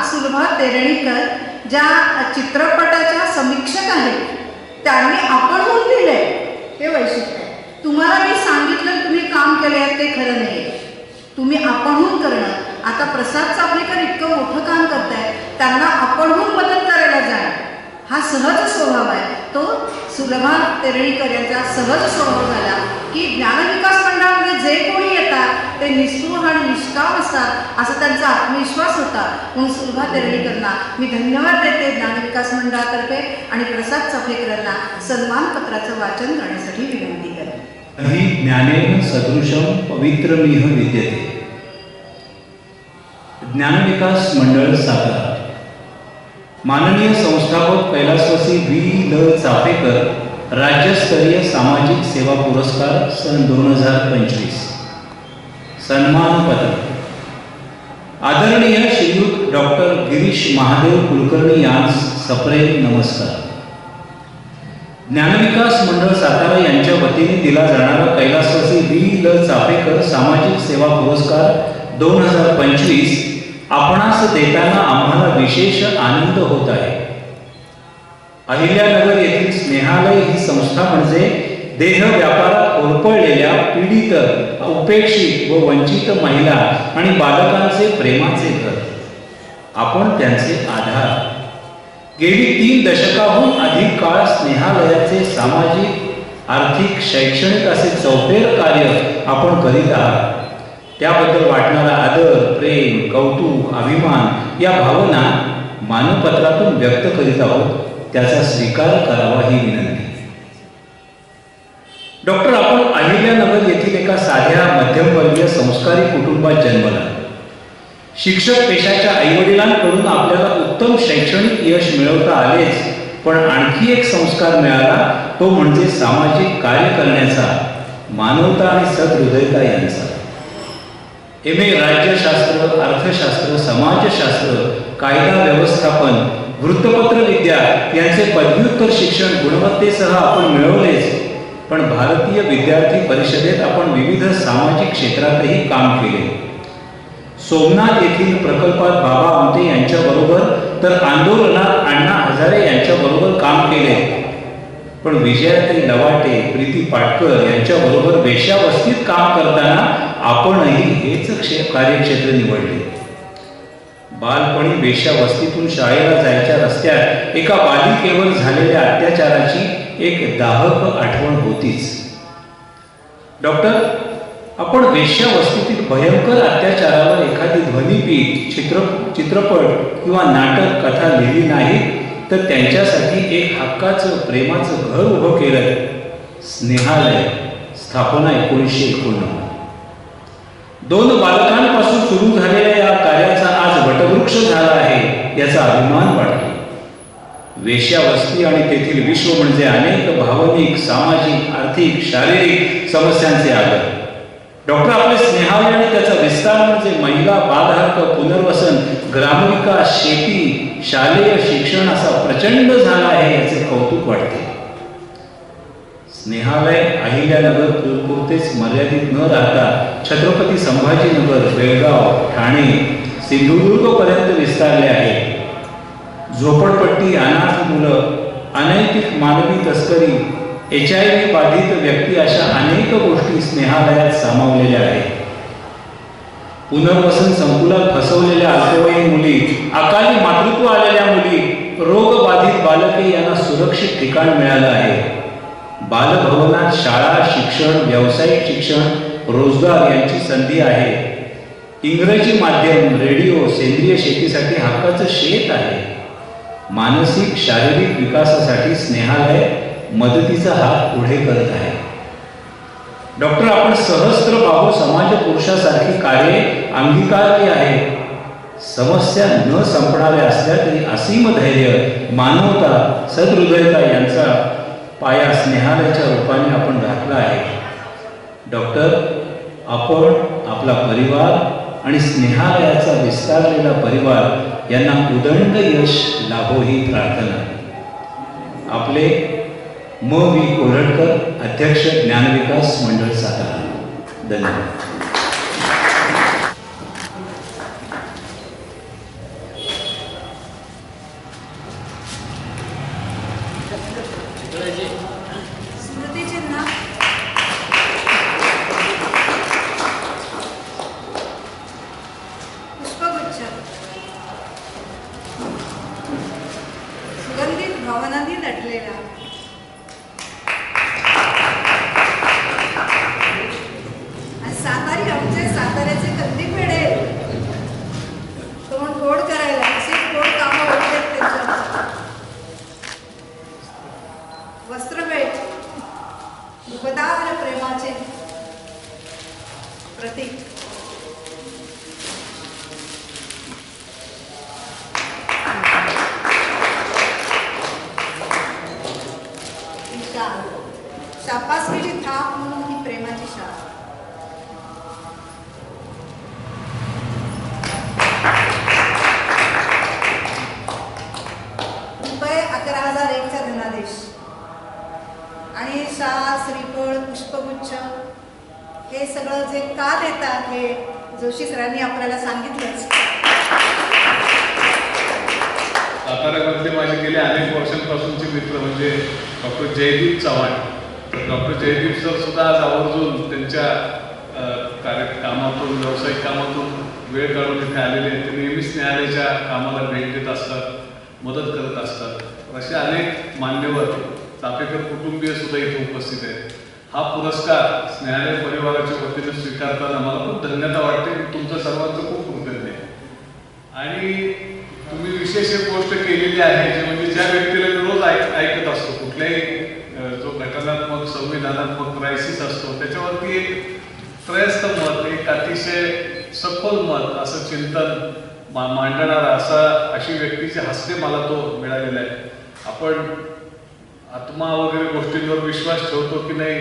सुलभा तेरणीकर ज्या चित्रपटाच्या समीक्षक आहेत त्यांनी आपणहून दिले. हे वैशिष्ट्य आहे. तुम्हाला मी सांगितलं तुम्ही काम केले आहे ते खरं नाही आहे. तुम्ही आपणहून करणं. आता प्रसाद चाफेकर इतकं मोठं काम करताय, त्यांना आपणहून मदत करायला जाणं हा सहज स्वभाव आहे. तो सुलभा तेरणीकर यांचा सहज स्वभाव झाला की ज्ञानविकास मंडळामध्ये जे कोणी येतात ते निस्पृह आणि निष्काम असतात असा त्यांचा आत्मविश्वास होता. म्हणून सुलभा तेरणीकरांना मी धन्यवाद देते ज्ञानविकास मंडळातर्फे आणि प्रसाद चाफेकरांना सन्मानपत्राचं वाचन करण्यासाठी विनंती करते. हि ज्ञानेन सदृशम पवित्रमिह विद्यते. ज्ञानविकास मंडळ सातारा. माननीय संस्थापक कैलासवासी V.ल. चाफेकर राज्यस्तरीय सामाजिक सेवा पुरस्कार सन 2025. सन्मानपत्र. आदरणीय श्रीयुत डॉक्टर गिरीश महादेव कुलकर्णी यांस सप्रेम नमस्कार. ज्ञानविकास मंडळ सातारा यांच्या वतीने दिला जाणारा कैलासवासी V.ल. चाफेकर सामाजिक सेवा पुरस्कार 2025 आपणास देताना आम्हाला विशेष आनंद होत आहे. अहिल्यानगर येथील स्नेहालय ही संस्था म्हणजे देह व्यापारात होरपळलेल्या पीडित, उपेक्षित व वंचित महिला आणि बालकांचे प्रेमाचे घर. आपण त्यांचे आधार. गेली 3 दशकाहून अधिक काळ स्नेहालयाचे सामाजिक, आर्थिक, शैक्षणिक असे चौफेर कार्य आपण करीत आहात. त्याबद्दल वाटणारा आदर, प्रेम, कौतुक, अभिमान या भावना मानपत्रातून व्यक्त करीत आहोत. त्याचा स्वीकार करावा ही विनंती. डॉक्टर, आपण अहिल्यानगर येथील एका साध्या मध्यमवर्गीय संस्कारी कुटुंबात जन्मला. शिक्षक पेशाच्या आईवडिलांकडून आपल्याला उत्तम शैक्षणिक यश मिळवता आलेच, पण आणखी एक संस्कार मिळाला तो म्हणजे सामाजिक कार्य करण्याचा, मानवता आणि सदहृदयता यांचा. MA राज्यशास्त्र, अर्थशास्त्र, समाजशास्त्र, कायदा व्यवस्थापन, वृत्तपत्र विद्या यांचे पदव्युत्तर शिक्षण गुणवत्तेसह आपण मिळवलेच, पण भारतीय विद्यार्थी परिषदेत आपण विविध सामाजिक क्षेत्रातही काम केले. सोमनाथ येथील प्रकल्पात बाबा आमटे यांच्याबरोबर तर आंदोलनात अण्णा हजारे यांच्याबरोबर काम केले. पण विजयाताई लवाटे, प्रीती पाटकर यांच्याबरोबर वेश्यावस्तीत काम करताना आपणही हेच कार्यक्षेत्र निवडले. बालपणी वेश्यावस्तीतून शाळेला जायच्या रस्त्यात एका बालिकेवर झालेल्या अत्याचाराची एक दाहक आठवण होतीच. डॉक्टर, आपण वेश्यावस्तीतील भयंकर अत्याचारावर एखादी ध्वनिपीठ, चित्रपट किंवा नाटक कथा लिहिली नाही, तर त्यांच्यासाठी एक हक्काचं प्रेमाचं घर उभं केलं. स्नेहालय, स्थापना 1989. 2 बालकांपासून सुरू झालेल्या या कार्याचा आज वटवृक्ष झाला आहे, याचा अभिमान वाटतो. वेश्यावस्ती आणि तेथील विश्व म्हणजे अनेक भावनिक, सामाजिक, आर्थिक, शारीरिक समस्यांचे आगर. डॉक्टर, आपले स्नेहालय आणि त्याचा विस्तार म्हणजे महिला बालहक्क, पुनर्वसन, ग्रामविकास, शेती, शालेय शिक्षण असा प्रचंड झाला आहे, याचे कौतुक वाटते. स्नेहालय अहिल्यानगर पुरतेच मर्यादित न राहता छत्रपती संभाजीनगर, बेळगाव, ठाणे, सिंधुदुर्ग पर्यंत विस्तारले आहे. झोपडपट्टी, अनाथ मुलं, अनैतिक मानवी तस्करी, HIV बाधित व्यक्ती अशा अनेक गोष्टी स्नेहालयात सामावलेल्या आहेत. पुनर्वसन संकुलात फसवलेल्या अल्पवयीन मुली, अकाली मातृत्व आलेल्या मुली, रोगबाधित बालके यांना सुरक्षित ठिकाण मिळालं आहे. बालभवनात शाळा, शिक्षण, व्यावसायिक शिक्षण, रोजगार यांची संधी आहे. इंग्रजी माध्यम, रेडिओ, सेंद्रिय शेतीसाठी हक्काचं शेत आहे. मानसिक, शारीरिक विकासासाठी स्नेहालय मदतीचा हात पुढे करत आहे. डॉक्टर, आपण सहस्त्रबाहू समाज पुरुषासारखी कार्ये अंगीकारली आहे. समस्या न संपणाऱ्या असल्या तरी असीम धैर्य, मानवता, सदहृदयता यांचा पाया स्नेहालयाच्या रूपाने आपण घातला आहे. डॉक्टर, आपण, आपला परिवार आणि स्नेहालयाचा विस्तारलेला परिवार यांना उदंड यश लाभो ही प्रार्थना. आपले म.वी. कोल्हटकर, अध्यक्ष, ज्ञानविकास मंडळ, सातारा. धन्यवाद. स्मृतिचिन्ह पुष्पगुच्छ सुगंधित भावनांनी नटलेला सातारी आमचे साताऱ्याचे कंदी पेढे तोंड गोड करायला अशी गोड कामं होते त्यांच्या. वस्त्रभेट उपदार प्रेमाचे प्रतीक. शापासकीची थाप म्हणून ही प्रेमाची शाप. रुपये 11,001चा धनादेश आणि शाल, श्रीफळ, पुष्पगुच्छ हे सगळं जे का देतात हे जोशी सरांनी आपल्याला सांगितलंच. साताऱ्यामध्ये माझे गेले अनेक वर्षांपासूनचे मित्र म्हणजे doctor Jaydeep Chavan. Doctor Jaydeep sir सुद्धा आज आवर्जून त्यांच्या कामातून, व्यावसायिक कामातून वेळ काढून इथे आलेले आहेत. ते नेहमीच न्यायालयाच्या कामाला भेट देत असतात, मदत करत असतात. असे अनेक मान्यवर, चापेकर कुटुंबीय सुद्धा इथे उपस्थित आहेत. हा पुरस्कार न्यायालय परिवाराच्या वतीने स्वीकारताना मला खूप धन्यता वाटते. तुमचं सर्वांचं खूप कृतज्ञ आहे. आणि तुम्ही विशेष एक गोष्ट केलेली आहे जे म्हणजे ज्या व्यक्तीला मी रोज ऐकत असतो, कुठल्याही जो घटनात्मक, संविधानात्मक क्रायसिस असतो त्याच्यावरती एक त्रयस्थ मत, एक अतिशय सखोल मत, असं चिंतन मांडणारा अशी व्यक्तीचे हस्ते मला तो मिळालेला आहे. आपण आत्मा वगैरे गोष्टींवर विश्वास ठेवतो की नाही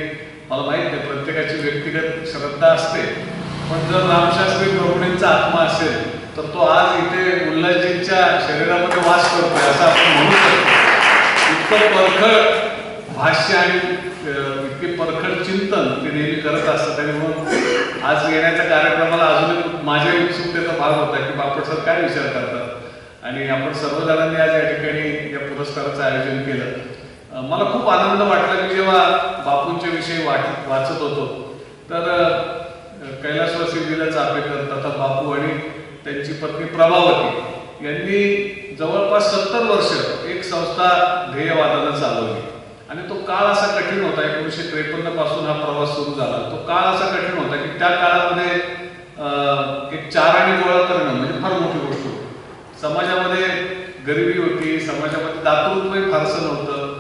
मला माहित नाही, प्रत्येकाची व्यक्तिगत श्रद्धा असते, पण जर रामशास्त्री प्रभूंचा आत्मा असेल तर तो आज इथे उल्हासजींच्या शरीरामध्ये वास करतोय असं आपण म्हणू शकतो. इतकं परखड भाष्य आणि इतके परखड चिंतन ते नेहमी करत असतात. आणि म्हणून आज येण्याच्या कार्यक्रमाला अजूनही माझ्या उत्सुकतेचा भाग होता की बापट सर काय विचार करतात आणि आपण सर्वजणांनी आज या ठिकाणी या पुरस्काराचं आयोजन केलं. मला खूप आनंद वाटला की जेव्हा बापूंच्या विषयी वाचत होतो तर कैलासवासी विला चापेकर तथा बापू आणि त्यांची पत्नी प्रभावती यांनी जवळपास 70 वर्ष एक संस्था ध्येयवादानं चालवली. आणि तो काळ असा कठीण होता, 1953 पासून हा प्रवास सुरू झाला. तो काळ असा कठीण होता की त्या काळामध्ये एक चाराने गोळा करणं म्हणजे फार मोठी गोष्ट होती. समाजामध्ये गरिबी होती, समाजामध्ये दातृत्वही फारसं नव्हतं.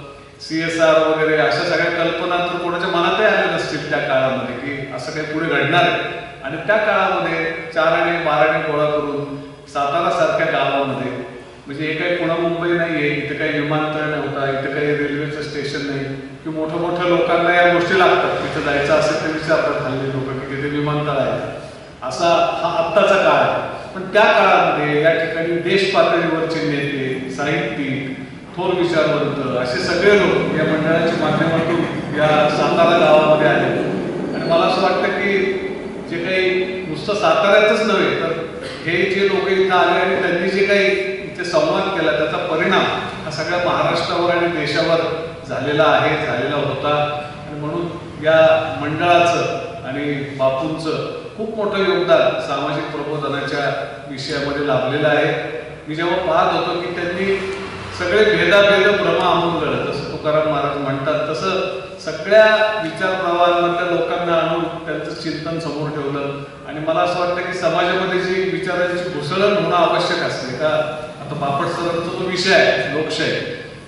CSR वगैरे अशा सगळ्या कल्पना तर कोणाच्या मनातही आल्या नसतील त्या काळामध्ये की असं काही पुढे घडणार आहे. आणि त्या काळामध्ये 4 आणि 12 गोळा करून सातारा सारख्या गावामध्ये, म्हणजे हे काही पुणे मुंबई नाहीये, इथे काही विमानतळ नव्हता, इथे काही रेल्वेचं स्टेशन नाही की मोठ्या मोठ्या लोकांना या गोष्टी लागतात. तिथे जायचं असेल तर विचारतात हल्ली लोक की तिथे विमानतळ आहे. असा हा आत्ताचा काळ आहे. पण त्या काळामध्ये या ठिकाणी देश पातळीवरचे नेते, साहित्यिक, थोर विचारवंत असे सगळे लोक या मंडळाच्या माध्यमातून या सातारा गावामध्ये आले. आणि मला असं वाटतं की जे काही नुसतं साताऱ्यातच नव्हे तर हे जे लोक इथं आले आणि त्यांनी जे काही इथे संवाद केला त्याचा परिणाम हा सगळ्या महाराष्ट्रावर आणि देशावर झालेला आहे, झालेला होता. आणि म्हणून या मंडळाचं आणि बापूंचं खूप मोठं योगदान सामाजिक प्रबोधनाच्या विषयामध्ये लाभलेलं आहे. मी जेव्हा पाहत होतो की त्यांनी सगळे भेदाभेद भ्रम आमून जसं तुकाराम महाराज म्हणतात तसं सगळ्या विचार प्रवाहांमधल्या लोकांना आणून त्यांचं चिंतन समोर ठेवलं. आणि मला असं वाटतं की समाजामध्ये जी विचारांची घुसळण होणं आवश्यक असते का. आता बापट सरांचा जो विषय आहे लोकशाही,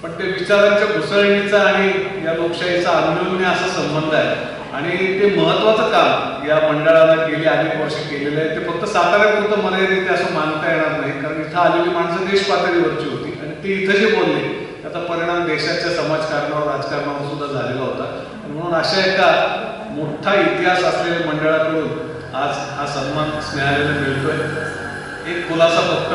पण ते विचारांच्या घुसळणीचा आणि या लोकशाहीचा अन्योन्य असा संबंध आहे. आणि ते महत्वाचं काम या मंडळानं गेली अनेक वर्ष केलेलं आहे. ते फक्त साताऱ्यापुरतं मर्यादित असं मानता येणार नाही, कारण इथं आलेली माणसं देश पातळीवरची होती आणि ते इथं जे बोलले त्याचा परिणाम देशाच्या समाजकारणावर, राजकारणावर सुद्धा झालेला होता. आणि म्हणून अशा एका मोठा इतिहास असलेल्या मंडळाकडून आज हा सन्मान स्नेहालयाला मिळतोय. एक खुलासा फक्त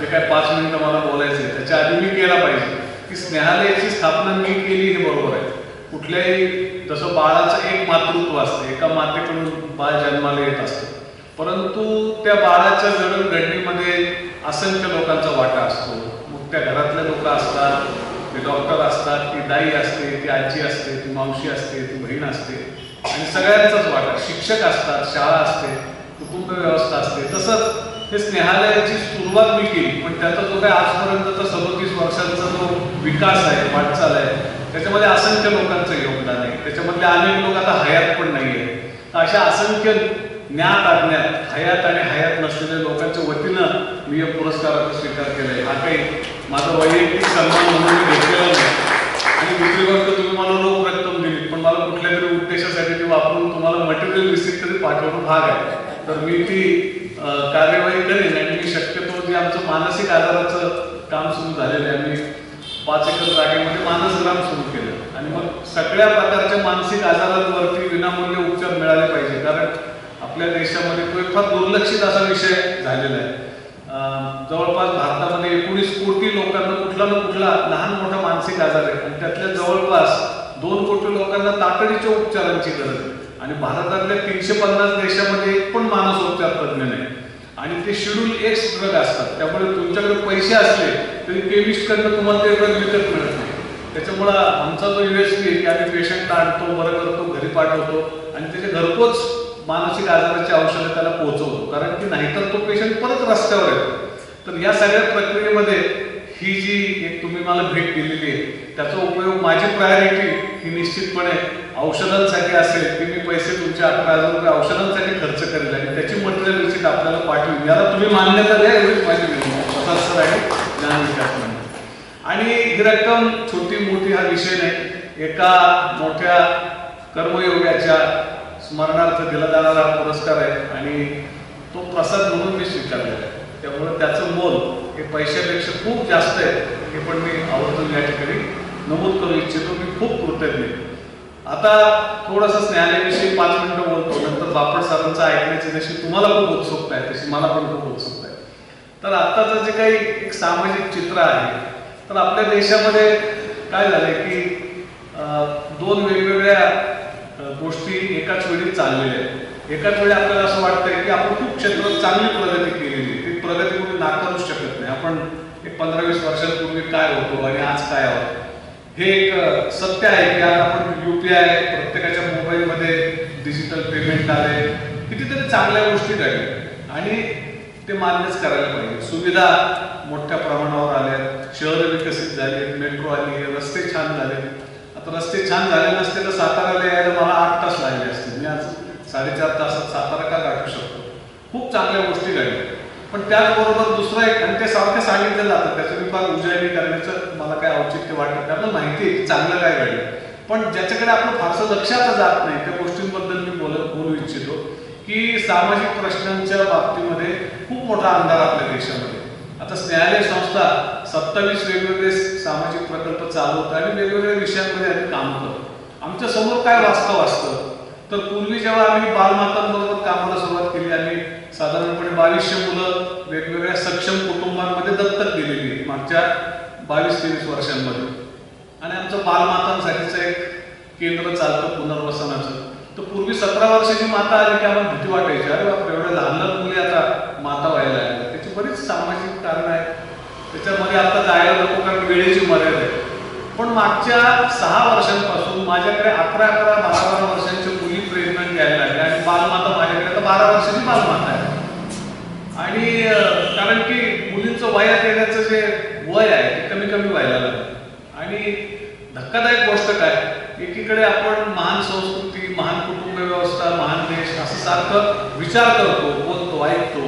जे काय 5 मिनिटं मला बोलायचे त्याच्या आधी मी केला पाहिजे की स्नेहालयाची स्थापना मी केली हे बरोबर आहे. कुठल्याही जसं बाळाचं एक मातृत्व असते, एका मातेकडून बाळ जन्माला येत असतं, परंतु त्या बाळाच्या जडणघडणीमध्ये असंख्य लोकांचा वाटा असतो. मग त्या घरातले लोक असतात, ते डॉक्टर असतात, ती दाई असते, ती आजी असते, ती मावशी असते, ती बहीण असते आणि सगळ्यांचाच वाटा. शिक्षक असतात, शाळा असते, कुटुंब व्यवस्था असते. तसंच हे स्नेहालयाची सुरुवात मी केली, पण त्याचा जो काही आजपर्यंतचा 37 वर्षांचा जो विकास आहे, वाटचाल आहे, त्याच्यामध्ये असंख्य लोकांचं योगदान आहे. त्याच्यामधले अनेक लोक आता हयात पण नाही आहे. तर अशा असंख्य ज्ञात अज्ञात हयात आणि हयात नसलेल्या लोकांच्या वतीनं मी या पुरस्काराचा स्वीकार केलाय. हा काही माझा वैयक्तिक सन्मान म्हणून मी घेतलेला नाही. आणि दुसरी गोष्ट, तुम्ही मला रोख रक्कम दिली, पण मला कुठल्या तरी उद्देशासाठी ती वापरून तुम्हाला मटेरियल रिसिप्ट तरी पाठवणं भाग आहे. तर मी ती कार्यवाही करेन. आणि मी शक्यतो जे आमचं मानसिक आजाराचं काम सुरू झालेलं आहे, आम्ही 5 एकर जागेमध्ये मानसग्राम सुरू केलं. आणि मग सगळ्या प्रकारच्या मानसिक आजारांवरती विनामूल्य उपचार मिळाले पाहिजे, कारण आपल्या देशामध्ये तो एक फार दुर्लक्षित असा विषय झालेला आहे. जवळपास भारतामध्ये 19 कोटी लोकांना कुठला ना कुठला लहान मोठा मानसिक आजार आहे आणि त्यातल्या जवळपास 2 कोटी लोकांना तातडीच्या उपचारांची गरज आहे. आणि भारतातल्या 350 देशामध्ये एक पण मानसोपचार तज्ञ नाही. आणि ते शेड्यूल X ड्रग असतात, त्यामुळे तुमच्याकडे पैसे असले तरी केमिस्टकडनं तुम्हाला ते ड्रग विकत मिळत नाही. त्याच्यामुळं आमचा जो USP आहे की आम्ही पेशंट आणतो, बरं करतो, घरी पाठवतो आणि त्याचे घरपोच मानसिक आजाराची औषधं त्याला पोहोचवतो, कारण की नाहीतर तो पेशंट परत रस्त्यावर येतो. तर या सगळ्या प्रक्रियेमध्ये ही जी एक तुम्ही मला भेट दिलेली आहे त्याचा उपयोग, माझी प्रायोरिटी ही निश्चितपणे औषधांसाठी असेल की मी पैसे तुमचे 11,000 रुपये औषधांसाठी खर्च करेल आणि त्याची मटेरियल रिसिप्ट आपल्याला पाठवून याला तुम्ही मान्यता द्या, एवढीच माझी विनंती सर आहे ज्ञान विकास मंडळ. आणि ही रक्कम छोटी मोठी हा विषय नाही. एका मोठ्या कर्मयोगाच्या स्मरणार्थ दिला जाणारा पुरस्कार आहे आणि तो प्रसाद म्हणून मी स्वीकारलेला आहे. त्यामुळे त्याचं मोल हे पैशापेक्षा खूप जास्त आहे, हे पण मी आवर्जून या ठिकाणी नमूद करू इच्छितो. मी खूप कृतज्ञ. आता थोडंसं स्नेहालयाविषयी 5 मिनिटं बोलतो, नंतर बापट सरांचं ऐकण्याची जशी तुम्हाला खूप उत्सुकता आहे तशी मला पण खूप उत्सुकता आहे. तर आत्ताचं जे काही एक सामाजिक चित्र आहे, तर आपल्या देशामध्ये काय झालंय की 2 वेगवेगळ्या गोष्टी एकाच वेळी चाललेल्या आहेत. एकाच वेळी आपल्याला असं वाटतंय की आपण खूप क्षेत्रात चांगली प्रगती केलेली आहे, ती प्रगती कोणी नाकारूच शकत नाही. आपण एक 15-20 वर्षांपूर्वी काय होतो आणि आज काय आहोत हे एक सत्य आहे की आज आपण UPI प्रत्येकाच्या मोबाईलमध्ये डिजिटल पेमेंट आले, कितीतरी चांगल्या गोष्टी घडल्या आणि ते मान्यच करायला पाहिजे. सुविधा मोठ्या प्रमाणावर आल्या, शहरं विकसित झाली, मेट्रो आली, रस्ते छान झाले. आता रस्ते छान झाले नसते तर साताऱ्याला यायला मला 8 तास लागले असते. मी आज 4.5 तासात सातारा का गाठू शकतो. खूप चांगल्या गोष्टी घडल्या. पण त्याचबरोबर दुसरा एक, आणि ते सारखं सांगितलं जातं, त्याचं मी फार उजळणी करण्याचं मला काय औचित्य वाटत नाही. आपल्याला माहिती आहे की चांगलं काय घडलं, पण ज्याच्याकडे आपलं फारसं लक्ष आता जात नाही त्या गोष्टींबद्दल मी बोलू इच्छितो की सामाजिक प्रश्नांच्या बाबतीमध्ये खूप मोठा अंधार आपल्या देशामध्ये. आता स्नेहालय संस्था 27 वेगवेगळे सामाजिक प्रकल्प चालवतात आणि वेगवेगळ्या विषयांमध्ये आम्ही काम करतो. आमच्या समोर काय वास्तव असतं, तर पूर्वी जेव्हा आम्ही बालमातांबरोबर कामाला सुरुवात केली, आम्ही साधारणपणे 2200 मुलं वेगवेगळ्या सक्षम कुटुंबांमध्ये दत्तक दिलेली आहेत मागच्या 22-23 वर्षांमध्ये. आणि आमचं बालमातांसाठीचं एक केंद्र चालतं पुनर्वसनाचं. तर पूर्वी 17 वर्षाची माता आली की आम्हाला भीती वाटायची, अरे बापरे एवढ्या लहान लहान मुली आता माता व्हायला लागल्या. त्याची बरीच सामाजिक कारणं आहेत, त्याच्यामध्ये आता जायला नको कारण वेळेची मर्यादा आहे. पण मागच्या 6 वर्षांपासून माझ्याकडे 11-11, 12-12 वर्षांच्या मुली प्रेग्नंट यायला लागल्या आणि बालमाता माझ्याकडे आता 12 वर्षाची बालमाता आहे. आणि कारण की मुलींचं वयात येण्याचं जे वय आहे ते कमी कमी व्हायला लागलं. आणि धक्कादायक गोष्ट काय, एकीकडे आपण महान संस्कृती, महान कुटुंब व्यवस्था, महान देश असं सारखं विचार करतो, बोलतो, ऐकतो,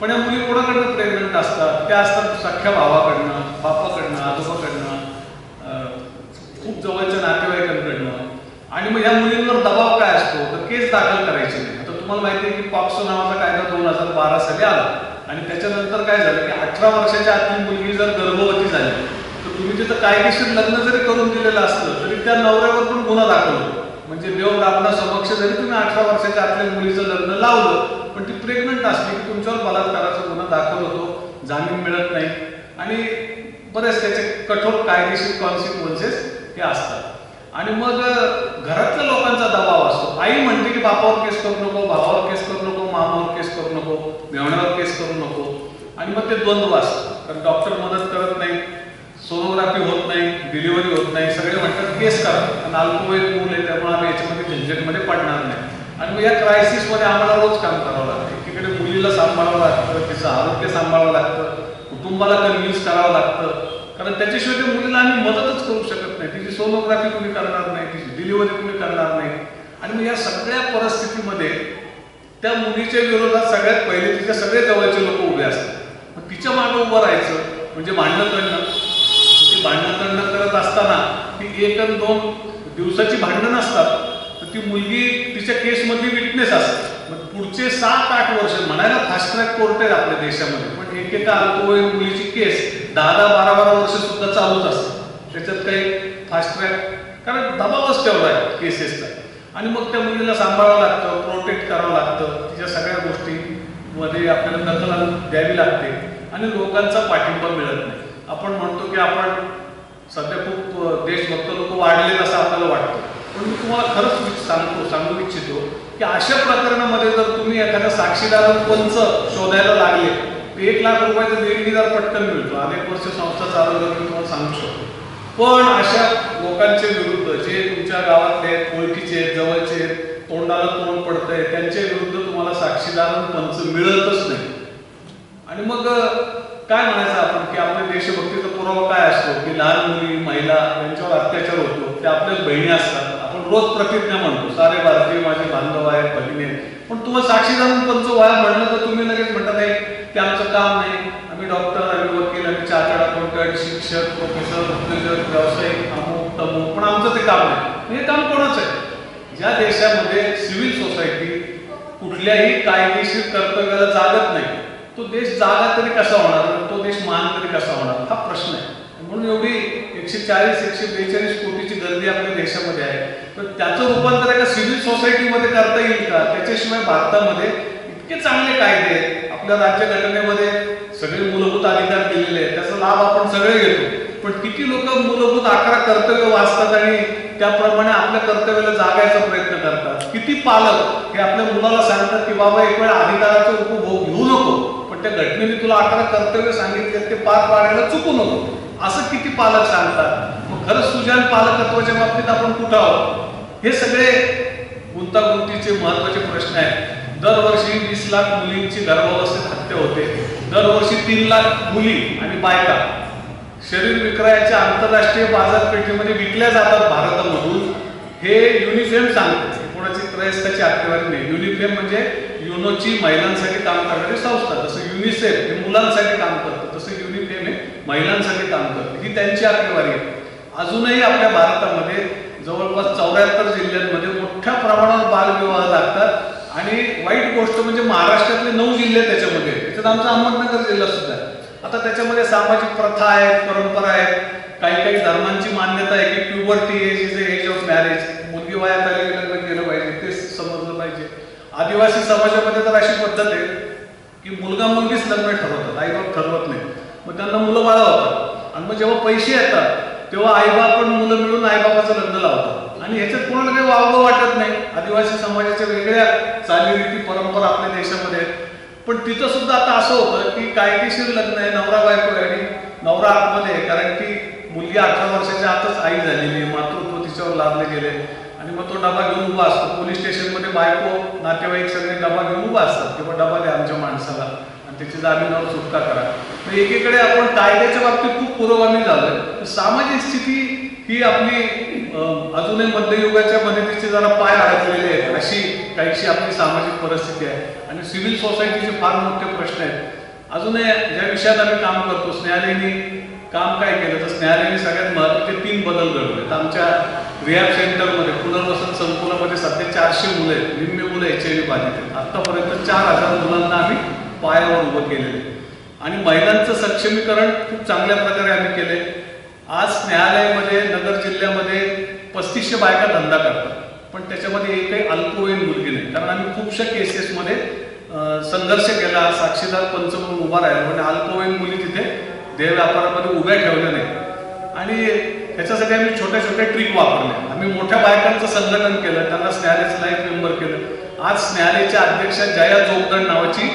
पण या मुली कोणाकडनं प्रेग्नंट असतात, त्या असतात सख्या भावाकडनं, बापाकडनं, आजोबाकडनं, खूप जवळच्या नातेवाईकांकडनं. आणि मग या मुलींवर दबाव काय असतो, तर केस दाखल करायची नाही. आता तुम्हाला माहिती आहे की पॉक्सो नावाचा कायदा 2012 साली आला आणि त्याच्यानंतर काय झालं की 18 वर्षाच्या आतली मुलगी जर गर्भवती झाली तर तुम्ही तिथं कायदेशीर लग्न जरी करून दिलेलं असलं तरी त्या नवऱ्यावर पण गुन्हा दाखल होतो. म्हणजे देव राबना समक्ष जरी तुम्ही 18 वर्षाच्या आतल्या मुलीचं लग्न लावलं पण ती प्रेग्नंट असली की तुमच्यावर बलात्काराचा गुन्हा दाखल होतो, जामीन मिळत नाही आणि बरेच त्याचे कठोर कायदेशीर कॉन्सिक्वेन्सेस हे असतात. आणि मग घरातल्या लोकांचा दबाव असतो. आई म्हणते की बापावर केस करू नको, भावावर केस करू नको, मामावर केस करू नको, मेवण्यावर केस करू नको. आणि मग ते द्वंद्व असतं, कारण डॉक्टर मदत करत नाही, सोनोग्राफी होत नाही, डिलिव्हरी होत नाही, सगळे म्हणतात केस करा आणि अल्पवयीन मूल आहे त्यामुळे आम्ही याच्यामध्ये झंझटमध्ये पडणार नाही. आणि मग या क्रायसिसमध्ये आम्हाला रोज काम करावं लागतं. एकीकडे मुलीला सांभाळावं लागतं, तिचं आरोग्य सांभाळावं लागतं, कुटुंबाला कन्व्हिन्स करावं लागतं, कारण त्याच्याशिवाय त्या मुलीला आम्ही मदतच करू शकत नाही. तिची सोनोग्राफी तुम्ही करणार नाही, तिची डिलिव्हरी तुम्ही करणार नाही. आणि मग या सगळ्या परिस्थितीमध्ये त्या मुलीच्या विरोधात सगळ्यात पहिले तिच्या सगळे जवळचे लोक उभे असतात. मग तिच्या मागे उभं राहायचं म्हणजे भांडणं करणं. ती भांडणं करत असताना ती 1 आणि 2 दिवसाची भांडणं नसतात, तर ती मुलगी तिच्या केसमधली विटनेस असते. मग पुढचे 7-8 वर्ष म्हणायला फास्ट ट्रॅक कोर्ट आहेत आपल्या देशामध्ये, पण एकेका अल्पवयीन मुलीची केस 10-12 वर्ष सुद्धा चालूच असते. त्याच्यात काही फास्ट ट्रॅक, कारण दबावच तेवढा आहे केसेसचा. आणि मग त्या मुलीला सांभाळावं लागतं, प्रोटेक्ट करावं लागतं, तिच्या सगळ्या गोष्टीमध्ये आपल्याला दखल द्यावी लागते आणि लोकांचा पाठिंबा मिळत नाही. आपण म्हणतो की आपण सध्या खूप देशभक्त लोक वाढलेत असं आपल्याला वाटतं, पण मी तुम्हाला खरंच सांगू इच्छितो की अशा प्रकरणामध्ये जर तुम्ही एखाद्या साक्षीदार पंच शोधायला लागले तर 1 लाख रुपयाचा देणगीदार पटकन मिळतो. अनेक वर्ष संस्था चालवली मी तुम्हाला सांगू शकतो. पण अशा लोकांच्या विरुद्ध जे तुमच्या गावातले ओळखीचे, जवळचे, तोंडाला तोंड पडतंय त्यांच्या विरुद्ध तुम्हाला साक्षीदार पंच मिळतच नाही. आणि मग काय म्हणायचं आपण की आपल्या देशभक्तीचा पुरावा काय असतो की लहान मुली, महिला यांच्यावर अत्याचार होतो, ते आपल्याच बहिणी असतात. आपण रोज प्रतिज्ञा म्हणतो, सारे भारतीय माझे बांधव आहेत, भगिनी आहेत. पण तुम्हाला साक्षीदार पंच व्हायला म्हणलं तर तुम्ही लगेच म्हणता नाही की आमचं काम नाही, आम्ही डॉक्टर, आम्ही वकील, आम्ही चार्टर्ड अकाउंटंट, शिक्षक, प्रोफेसर, उद्योजक, व्यावसायिक, अमुक तमुक, पण आमचं ते काम नाही. हे काम कोणाचं आहे? ज्या देशामध्ये सिव्हिल सोसायटी कुठल्याही कायदेशीर कर्तव्याला जागत नाही तो देश जागा तरी कसा होणार, तो देश महान तरी कसा होणार, हा प्रश्न आहे. म्हणून एवढी 140-142 कोटीची गर्दी आपल्या देशामध्ये आहे. तर त्याचं रूपांतर एका सिव्हिल सोसायटीमध्ये करता येईल का? त्याच्याशिवाय भारतामध्ये इतके चांगले कायदे आहेत, आपल्या राज्यघटनेमध्ये सगळे मूलभूत अधिकार दिलेले आहेत, त्याचा लाभ आपण सगळे घेतो. पण किती लोक मूलभूत 11 कर्तव्य वाचतात आणि त्याप्रमाणे आपल्या कर्तव्याला जागायचा प्रयत्न करतात? किती पालक हे आपल्या मुलाला सांगतात की बाबा एक वेळ अधिकाराचा उपभोग घेऊ नको, पण त्या घटनेने तुला 11 कर्तव्य सांगितले ते पार पाडायला चुकू नको, असं किती पालक सांगतात? मग खरंच सुजाण पालकत्वाच्या बाबतीत आपण कुठं आहोत? हे सगळे गुंतागुंतीचे महत्वाचे प्रश्न आहेत. दरवर्षी 20 लाख मुलींची गर्भावस्थेत हत्या होते. दरवर्षी 3 लाख मुली आणि बायका शरीर विक्रयाच्या आंतरराष्ट्रीय बाजारपेठेमध्ये विकल्या जातात भारतामधून. हे युनिफेम सांगते, कोणाची त्रयस्थाची आकडेवारी नाही. युनिफेम म्हणजे युनोची महिलांसाठी काम करणारी संस्था. जसं युनिसेफ हे मुलांसाठी काम करतं, तसं युनिफेम हे महिलांसाठी काम करतं. ही त्यांची आकडेवारी आहे. अजूनही आपल्या भारतामध्ये जवळपास 74 जिल्ह्यांमध्ये मोठ्या प्रमाणावर बालविवाह लागतात. आणि वाईट गोष्ट म्हणजे महाराष्ट्रातले 9 जिल्हे त्याच्यामध्ये, त्याच्यात आमचा अहमदनगर जिल्हा सुद्धा आहे. आता त्याच्यामध्ये सामाजिक प्रथा आहेत, परंपरा आहेत, काही धर्मांची मान्यता आहे की puberty age is age of marriage, मुलगी वयात आली की लग्न केलं पाहिजे, ते समजलं पाहिजे. आदिवासी समाजामध्ये तर अशी पद्धत आहे की मुलगा मुलगीच लग्न ठरवतात, आईबाप ठरवत नाही. मग त्यांना मुलं बाळा होतात आणि मग जेव्हा पैसे येतात तेव्हा आईबाप पण मुलं मिळून आईबापाचं लग्न लावतात. आणि ह्याच्यात कोणाला काही वावगं वाटत नाही. आदिवासी समाजाच्या वेगळ्या चालीरीती परंपरा आपल्या देशामध्ये आहेत. पण तिथं सुद्धा आता असं होतं की कायदेशीर लग्न आहे, नवरा बायको आहे आणि नवरा आतमध्ये आहे, कारण की मुलगी 18 वर्षाच्या आतच आई झालेली आहे, मातृत्व तिच्यावर लादले गेले. आणि मग तो डबा घेऊन उभा असतो. पोलीस स्टेशनमध्ये बायको नातेवाईक सगळे डबा घेऊन उभा असतात की डबा द्या आमच्या माणसाला आणि त्याची जामिनावर सुटका करा. तर एकीकडे आपण कायद्याच्या बाबतीत खूप पुरोगामी झालोय. सामाजिक स्थिती ही आपली अजूनही मध्ययुगाच्या मदतीचे जरा पाय अडकलेले आहेत, अशी काहीशी आपली सामाजिक परिस्थिती आहे. आणि सिव्हिल सोसायटीचे फार मोठे प्रश्न आहेत. अजूनही ज्या विषयात आम्ही काम करतो, स्नेहालयाने काम काय केलं तर स्नेहालयाने सगळ्यात महत्त्वाचे 3 बदल घडवले. आमच्या रिहॅब सेंटरमध्ये पुनर्वसन संकुलामध्ये सध्या 400 मुलं आहेत, निम्मे मुलं HIV बाधित आहेत. आतापर्यंत 4000 मुलांना आम्ही पायावर उभं केलेलं आहे. आणि महिलांचं सक्षमीकरण खूप चांगल्या प्रकारे आम्ही केले. आज स्नेहालयामध्ये नगर जिल्ह्यामध्ये 3500 बायका धंदा करतात, पण त्याच्यामध्ये एकही अल्पवयीन मुलगी नाही. कारण आम्ही खूपशा केसेसमध्ये संघर्ष केला, साक्षीदार पंच म्हणून उभा राहिला, म्हणजे अल्पवयीन मुली तिथे देह व्यापारामध्ये उभ्या ठेवल्या नाही. आणि ह्याच्यासाठी आम्ही छोट्या छोट्या ट्रिक वापरल्या. आम्ही मोठ्या बायकांचं संघटन केलं, त्यांना स्नेहालयाचं लाईफ मेंबर केलं. आज स्नेहालयाच्या अध्यक्षा जया जोगदंड नावाची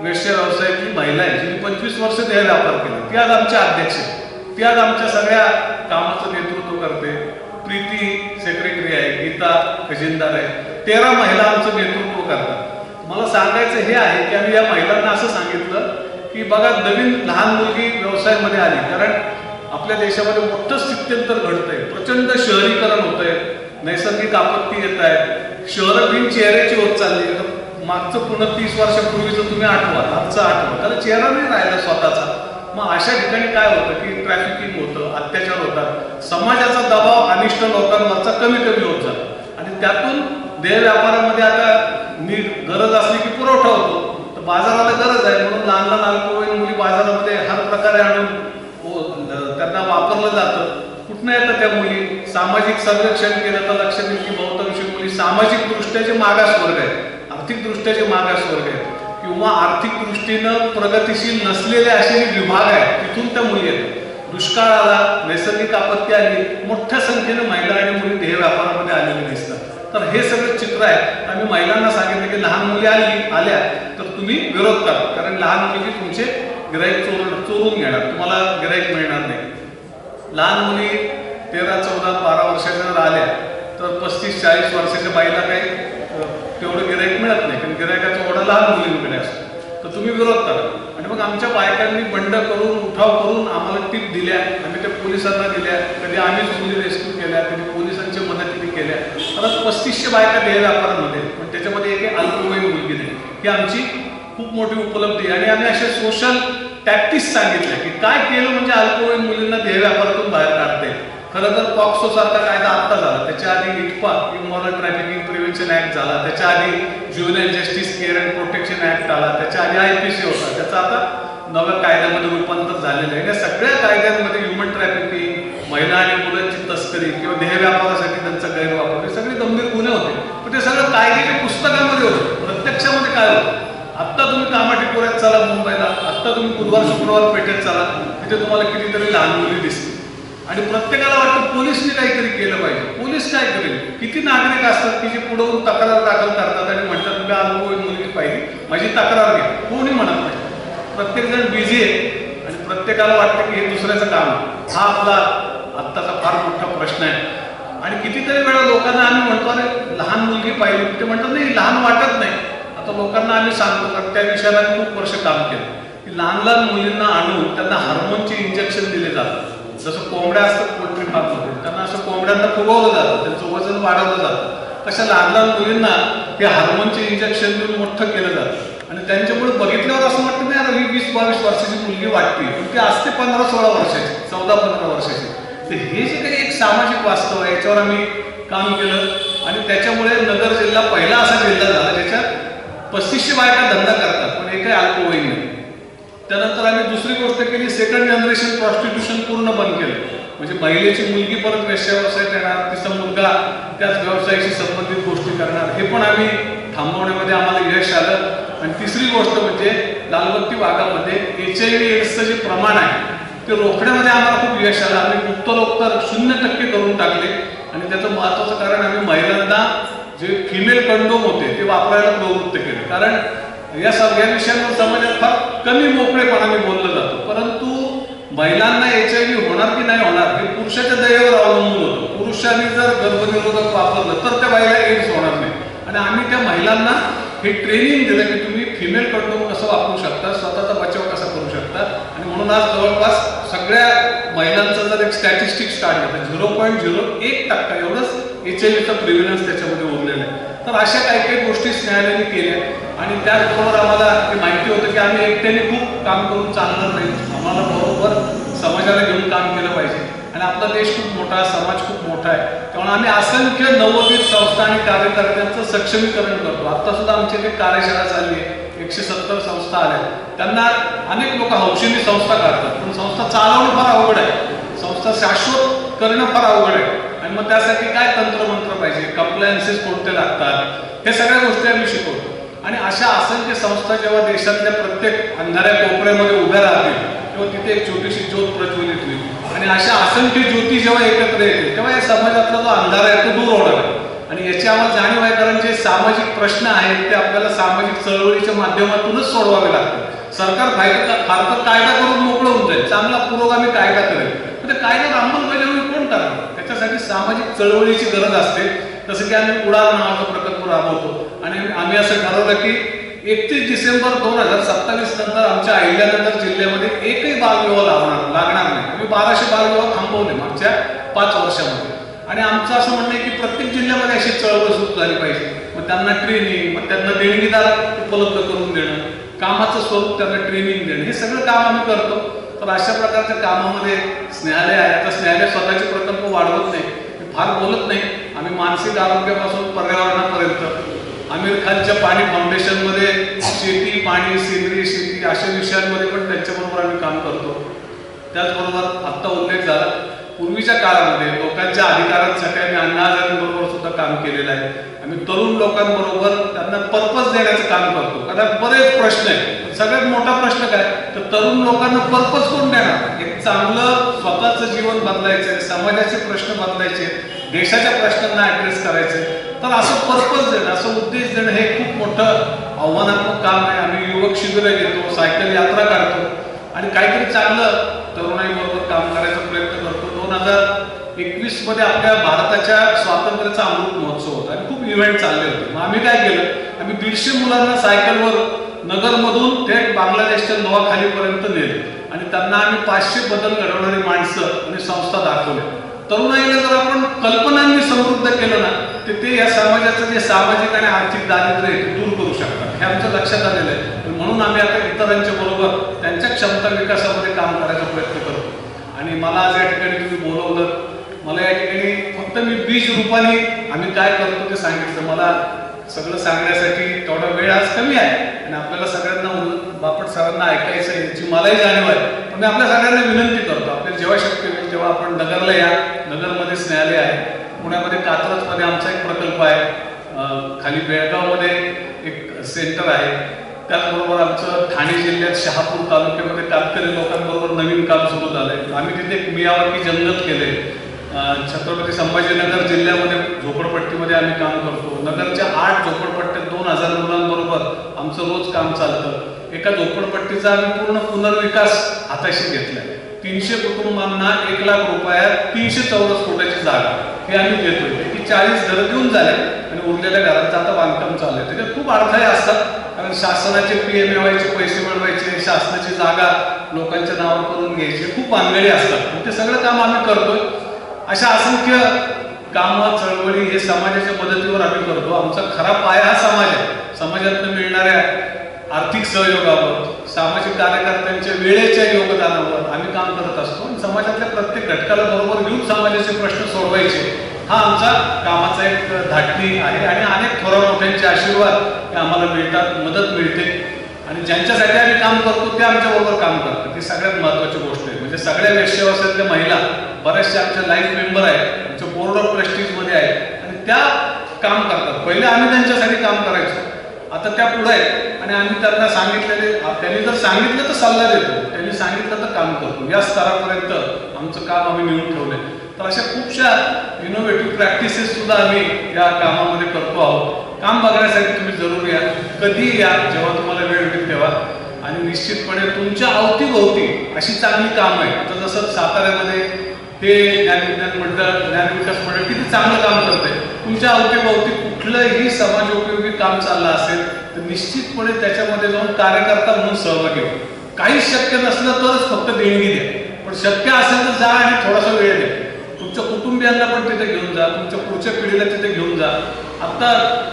वेश्या व्यवसायातली महिला आहे, जिने 25 वर्ष देह व्यापार केला. ती आज आमच्या अध्यक्ष आहे. ती आज आमच्या सगळ्या कामाचं नेतृत्व करते. प्रीती सेक्रेटरी आहे, गीता खजिनदार आहे. 13 महिला आमचं नेतृत्व करतात. मला सांगायचं हे आहे की आम्ही या महिलांना असं सांगितलं की बघा, नवीन लहान मुलगी व्यवसायामध्ये आली, कारण आपल्या देशामध्ये मोठं स्थित्यंतर घडतंय, प्रचंड शहरीकरण होतंय, नैसर्गिक आपत्ती येत आहेत, शहरं बिन चेहऱ्याची होत चालली. मागचं पुन्हा 30 वर्षापूर्वीचं तुम्ही आठवा, आजचं आठवा, त्याला चेहरा नाही राहिला स्वतःचा. मग अशा ठिकाणी काय होतं की ट्रॅफिकिंग होतं, अत्याचार होतात, समाजाचा दबाव अनिष्ट लोकांवरचा कमी होत जातो. आणि त्यातून देह व्यापारामध्ये आता गरज असली की पुरवठा होतो. तर बाजाराला गरज आहे म्हणून लहान लहान अल्पवयीन मुली बाजारामध्ये हर प्रकारे आणून त्यांना वापरलं जातं. कुठनं येतं त्या मुली? सामाजिक सर्वेक्षण केलं तर लक्षात येईल की बहुतांश मुली सामाजिक दृष्ट्याचे मागास वर्ग आहेत, आर्थिक दृष्ट्याचे मागास वर्ग आहेत, किंवा आर्थिक दृष्टीनं प्रगतिशील नसलेले असे विभाग आहेत, तिथून त्या मुली येतात. दुष्काळ आला, नैसर्गिक आपत्ती आली, मोठ्या संख्येने महिला आणि मुली देह व्यापारामध्ये आलेले दिसतात. तर हे सगळं चित्र आहे. आम्ही महिलांना सांगितलं की लहान मुली आल्या तर तुम्ही विरोध करा, कारण लहान मुली तुमचे गिराईक चोरून घेणार, तुम्हाला गिराईक मिळणार नाही. लहान मुली 13, 14, 12 वर्षाच्या जर आल्या तर 35, 40 वर्षाच्या बाईला काही तेवढं गिराईक मिळत नाही, कारण गिरायकाचा ओढा लहान मुलींकडे असतो. तर तुम्ही विरोध करा. आणि मग आमच्या बायकांनी बंड करून, उठाव करून आम्हाला टीप दिल्या, आम्ही त्या पोलिसांना दिल्या. कधी आम्हीच मुली रेस्क्यू केल्या, कधी पोलिसांच्या मदतीने केल्या. परत 3500 बायका देह व्यापारामध्ये, पण त्याच्यामध्ये एक अल्पवयीन मुलगी नाही. ही आमची खूप मोठी उपलब्धी. आणि आम्ही अशा सोशल टॅक्टिक्स सांगितल्या की काय केलं म्हणजे अल्पवयीन मुलींना देह व्यापारातून बाहेर काढता येईल. खरं तर पॉक्सो सारखा कायदा आत्ता झाला, त्याच्या आधी इटपा इमॉरल ट्रॅफिकिंग प्रिव्हेन्शन ऍक्ट झाला, त्याच्या आधी juvenile justice care and protection act आला, त्याच्या आधी IPC होता, त्याचा आता नव्या कायद्यामध्ये रूपांतर झालेलं आहे. या सगळ्या कायद्यांमध्ये ह्युमन ट्रॅफिकिंग, महिला आणि मुलांची तस्करी किंवा देह व्यापारासाठी त्यांचा गैरवापर हे सगळे गंभीर गुन्हे होते. पण ते सगळं कायद्याच्या पुस्तकामध्ये होतं, प्रत्यक्षामध्ये काय होतं. आत्ता तुम्ही कामाठीपुऱ्यात चला मुंबईला, आत्ता तुम्ही बुधवार शुक्रवार पेठेत चला, तिथे तुम्हाला कितीतरी लहान मुली दिसतील आणि प्रत्येकाला वाटतं पोलिसने काहीतरी केलं पाहिजे. पोलीस काय करेल? किती नागरिक असतात की जे पुढवून तक्रार दाखल करतात आणि म्हणतात मी अनुभवी मुलगी पाहिजे, माझी तक्रार घ्या. कोणी म्हणत नाही. प्रत्येकजण बिझी आहे आणि प्रत्येकाला वाटतं की हे दुसऱ्याचं काम आहे. हा आपला आत्ताचा फार मोठा प्रश्न आहे. आणि कितीतरी वेळा लोकांना आम्ही म्हणतो अरे लहान मुलगी पाहिजे, ते म्हणतात नाही लहान वाटत नाही. आता लोकांना आम्ही सांगतो कारण त्या विषयाला खूप वर्ष काम केलं की लहान लहान मुलींना आणून त्यांना हार्मोनचे इंजेक्शन दिले जातात. जसं कोंबड्या असतात पोल्ट्री फार्ममध्ये, त्यांना असं कोंबड्यांना फुगवलं जातं, त्यांचं वजन वाढवलं जातं. तशा लहान लहान मुलींना हे हार्मोनचे इंजेक्शन देऊन मोठं केलं जातं आणि त्यांच्यामुळे बघितल्यावर असं वाटतं नाही अरे ही 20-22 वर्षाची मुलगी वाटते, पण ती असते 15-16 वर्षाची, 14-15 वर्षाची. तर हे जे काही एक सामाजिक वास्तव आहे याच्यावर आम्ही काम केलं आणि त्याच्यामुळे नगर जिल्हा पहिला असा जिल्हा झाला ज्याच्यात 3500 बायका धंदा करतात पण हे काही अल्पवयीन नाही. त्यानंतर आम्ही दुसरी गोष्ट केली, सेकंड जनरेशन प्रॉस्टिट्यूशन पूर्ण बंद केलं. म्हणजे महिलेची मुलगी परत वेश्या व्यवसायात येणार, तिचा मुलगा त्याच व्यवसायाशी संबंधित गोष्टी करणार, हे पण आम्ही थांबवण्यामध्ये आम्हाला यश आलं. आणि तिसरी गोष्ट म्हणजे लालबत्ती भागामध्ये HIV एड्सचं जे प्रमाण आहे ते रोखण्यामध्ये आम्हाला खूप यश आलं. आम्ही गुप्तरोपचार 0% करून टाकले आणि त्याचं महत्त्वाचं कारण आम्ही महिलांना जे फिमेल कंडोम होते ते वापरायला प्रवृत्त केले. कारण या सगळ्या विषयांवर समाजात फार कमी मोकळेपणाने बोललं जातं, परंतु महिलांना HIV होणार की नाही होणार हे पुरुषाच्या दयेवर अवलंबून होतं. पुरुषांनी जर गर्भनिरोधक वापरलं तर त्या बाईला एड्स होणार नाही. आणि आम्ही त्या महिलांना हे ट्रेनिंग दिलं की तुम्ही फिमेल कंडोम कसं वापरू शकता, स्वतःचा बचाव कसा करू शकता. आणि म्हणून आज जवळपास सगळ्या महिलांचं जर एक स्टॅटिस्टिक्स काढलं तर 0.01% एवढंच HIVचं प्रिव्हिलन्स त्याच्यामध्ये उरलेलं आहे. तर अशा काही काही गोष्टी न्यायालयाने केल्या आणि त्याचबरोबर आम्हाला हे माहिती होतं की आम्ही एकट्याने खूप काम करून चालणार नाही, आम्हाला बरोबर समाजाला घेऊन काम केलं पाहिजे. आणि आपला देश खूप मोठा, समाज खूप मोठा आहे, त्यामुळे आम्ही असंख्य नवोदित संस्था आणि कार्यकर्त्यांचं सक्षमीकरण करतो. आता सुद्धा आमची एक कार्यशाळा चालली आहे, 170 संस्था आल्या. त्यांना अनेक लोक हौशीने संस्था काढतात पण संस्था चालवणं फार अवघड आहे, संस्था शाश्वत करणं फार अवघड आहे. आणि मग त्यासाठी काय तंत्रमंत्र पाहिजे, कंप्लायन्सेस कोणते लागतात, हे सगळ्या गोष्टी आम्ही शिकवतो. आणि अशा असंख्य संस्था जेव्हा देशातल्या प्रत्येक अंधाऱ्या कोपऱ्यामध्ये उभ्या राहतील तेव्हा तिथे एक छोटीशी ज्योत प्रज्वलित होईल आणि अशा असंख्य ज्योती जेव्हा एकत्र येतील तेव्हा या समाजातला जो अंधार आहे तो दूर होणार आहे. आणि याची आम्हाला जाणीव आहे कारण जे सामाजिक प्रश्न आहेत ते आपल्याला सामाजिक चळवळीच्या माध्यमातूनच सोडवावे लागतात. सरकार फार तर कायदा करून मोकळं होऊन जाईल, चांगला पुरोगामी कायदा करेल, पण ते कायद्यात अंमलबजावणी कोण करणार? त्याच्यासाठी सामाजिक चळवळीची गरज असते. जसं की आम्ही उडान नावाचा प्रकल्प राबवतो आणि आम्ही असं ठरवलं की 31 डिसेंबर 2027 नंतर आमच्या अहिल्यानगर जिल्ह्यामध्ये एकही बालविवाह लागणार नाही. आम्ही 1200 बालविवाह थांबवले मागच्या 5 वर्षामध्ये. आणि आमचं असं म्हणणं आहे की प्रत्येक जिल्ह्यामध्ये अशी चळवळ सुरू झाली पाहिजे. मग त्यांना ट्रेनिंग, मग त्यांना देणगीदार उपलब्ध करून देणं, कामाचं स्वरूप त्यांना ट्रेनिंग देणं, हे सगळं काम आम्ही करतो. तर अशा प्रकारच्या कामामध्ये न्यायालय आहे. आता न्यायालय स्वतःचे प्रकल्प वाढवत नाही, फार बोलत नाही. आम्ही मानसिक आरोग्यापासून पर्यावरणापर्यंत आमिर खानच्या पाणी फाउंडेशनमध्ये शेती, पाणी, सेंद्रिय शेती अशा विषयांमध्ये पण त्यांच्याबरोबर आम्ही काम करतो. त्याचबरोबर आत्ता उल्लेख झाला, पूर्वीच्या काळामध्ये लोकांच्या अधिकारांसाठी आम्ही अण्णा हजारेंबरोबर सुद्धा काम केलेलं आहे. आम्ही तरुण लोकांबरोबर त्यांना पर्पज देण्याचं काम करतो. कारण बरेच प्रश्न आहेत, सगळ्यात मोठा प्रश्न काय तर तरुण लोकांना पर्पज कोण देणार? एक चांगलं स्वतःचं जीवन बदलायचंय, समाजाचे प्रश्न बदलायचे, देशाच्या प्रश्नांना ऍड्रेस करायचे, तर असं पर्पज देणं, असं उद्देश देणं हे खूप मोठं आव्हानात्मक काम आहे. आम्ही युवक शिबिरं घेतो, सायकल यात्रा काढतो आणि काहीतरी चांगलं तरुणाईबरोबर काम करायचा प्रयत्न करतो. 2021 मध्ये आपल्या भारताच्या स्वातंत्र्याचा अमृत महोत्सव होता आणि खूप इव्हेंट चालले होते. मग आम्ही काय केलं, आम्ही 150 मुलांना सायकलवर नगरमधून थेट बांगलादेशच्या नोआखालीपर्यंत नेले आणि त्यांना आम्ही 500 बदल घडवणारी माणसं आणि संस्था दाखवल्या. तरुणाईला जर आपण कल्पनांनी समृद्ध केलं ना तर ते या समाजाचं जे सामाजिक आणि आर्थिक दारिद्र्य आहे ते दूर करू शकतात, हे आमच्या लक्षात आलेलं आहे. म्हणून आम्ही आता इतरांच्या बरोबर त्यांच्या क्षमता विकासामध्ये काम करायचा प्रयत्न करतो. आणि मला आज या ठिकाणी तुम्ही बोलवलं, मला या ठिकाणी फक्त मी बीज रूपाने आम्ही काय करतो ते सांगितलं. मला सगळं सांगण्यासाठी तेवढा वेळ आज कमी आहे आणि आपल्याला सगळ्यांना बापट सरांना ऐकायचं आहे याची मलाही जाणीव आहे. पण मी आपल्या सगळ्यांना विनंती करतो, आपल्याला जेव्हा शक्य होईल तेव्हा आपण नगरला या. नगरमध्येच न्यायालय आहे, पुण्यामध्ये कात्रजमध्ये आमचा एक प्रकल्प आहे, खाली बेळगावमध्ये एक सेंटर आहे, त्याचबरोबर आमचं ठाणे जिल्ह्यात शहापूर तालुक्यामध्ये कातकरी लोकांबरोबर नवीन काम सुरू झालं आहे. आम्ही तिथे एक मियावाकी जंगल केले. छत्रपती संभाजीनगर जिल्ह्यामध्ये झोपडपट्टीमध्ये आम्ही काम करतो. नगरच्या 8 झोपडपट्ट्यात 2000 मुलांबरोबर आमचं रोज काम चालतं. एका झोपडपट्टीचा आम्ही पूर्ण पुनर्विकास हाताशी घेतला. 300 कुटुंबांना 1 लाख रुपयात 300 चौरस फुटाची जागा हे आम्ही देतोय. की 40 घरं देऊन झाले आणि उरलेल्या घरांचं आता बांधकाम चालू आहे. त्याच्यात खूप अडथळे असतात, कारण शासनाचे PMAYचे पैसे मिळवायचे, शासनाची जागा लोकांच्या नावावर करून घ्यायची, खूप भानगडी असतात. ते सगळं काम आम्ही करतोय. अशा असंख्य कामं, चळवळी हे समाजाच्या मदतीवर आम्ही करतो. आमचा खरा पाया हा समाज आहे. समाजातून मिळणाऱ्या आर्थिक सहयोगावर, सामाजिक कार्यकर्त्यांच्या वेळेच्या योगदानावर आम्ही काम करत असतो. आणि समाजातल्या प्रत्येक घटकाला बरोबर घेऊन समाजाचे प्रश्न सोडवायचे हा आमचा कामाचा एक धाटणी आहे. आणि अनेक थोर मोठ्यांचे आशीर्वाद हे आम्हाला मिळतात, मदत मिळते. आणि ज्यांच्यासाठी आम्ही काम करतो ते आमच्याबरोबर काम करतात. ही सगळ्यात महत्त्वाची गोष्ट आहे. म्हणजे सगळ्या वेश्यावसातल्या महिला बऱ्याचशा आमच्या लाईफ मेंबर आहेत, आमच्या बोर्ड ऑफ ट्रस्टीजमध्ये आहेत आणि त्या काम करतात. पहिले आम्ही त्यांच्यासाठी काम करायचो, आता त्या पुढे आहेत आणि आम्ही त्यांना सांगितलेले, त्यांनी जर सांगितलं तर सल्ला देतो, त्यांनी सांगितलं तर काम करतो. या स्तरापर्यंत आमचं काम आम्ही नेऊन ठेवलंय. तर अशा खूपशा इनोव्हेटिव्ह प्रॅक्टिसेस सुद्धा आम्ही या कामामध्ये करतो आहोत. काम बघण्यासाठी तुम्ही जरूर या, कधी या, जेव्हा तुम्हाला वेळ मिळेल तेव्हा. आणि निश्चितपणे तुमच्या अवतीभोवती अशी चांगली कामं आहे. आता जसं साताऱ्यामध्ये हे ज्ञानविज्ञान मंडळ, ज्ञानविकास मंडळ किती चांगलं काम करतंय. तुमच्या अवतीभोवती कुठलंही समाजोपयोगी काम चाललं असेल तर निश्चितपणे त्याच्यामध्ये जाऊन कार्यकर्ता म्हणून सहभागी व्हा. काहीच शक्य नसलं तरच फक्त देणगी द्या, पण शक्य असेल तर जा आणि थोडासा वेळ द्या. तुमच्या कुटुंबियांना पण तिथे घेऊन जा, तुमच्या पुढच्या पिढीला तिथे घेऊन जा. आत्ता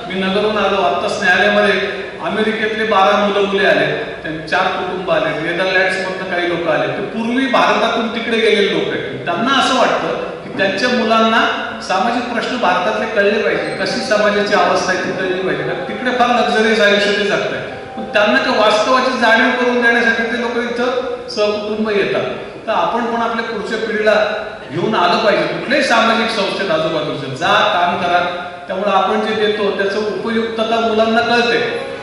मी नगरहून आलो, आत्ताच न्यायालयामध्ये अमेरिकेतले 12 मुलं मुले आले, त्यांचे 4 कुटुंब आले, नेदरलँड्समधनं काही लोक आले. ते पूर्वी भारतातून तिकडे गेलेले लोक आहेत. त्यांना असं वाटतं की त्यांच्या मुलांना सामाजिक प्रश्न भारतातले कळले पाहिजे, कशी समाजाची अवस्था आहे ती कळली पाहिजे. कारण तिकडे फार लक्झरियस आयुष्य ते जगतात. पण त्यांना त्या वास्तवाची जाणीव करून देण्यासाठी ते लोक इथं सहकुटुंब येतात. तर आपण पण आपल्या पुढच्या पिढीला घेऊन आलं पाहिजे. कुठल्याही सामाजिक संस्थेत आजूबाजूचं जा, काम करा. त्यामुळे आपण जे देतो त्याचं उपयुक्तता मुलांना कळते,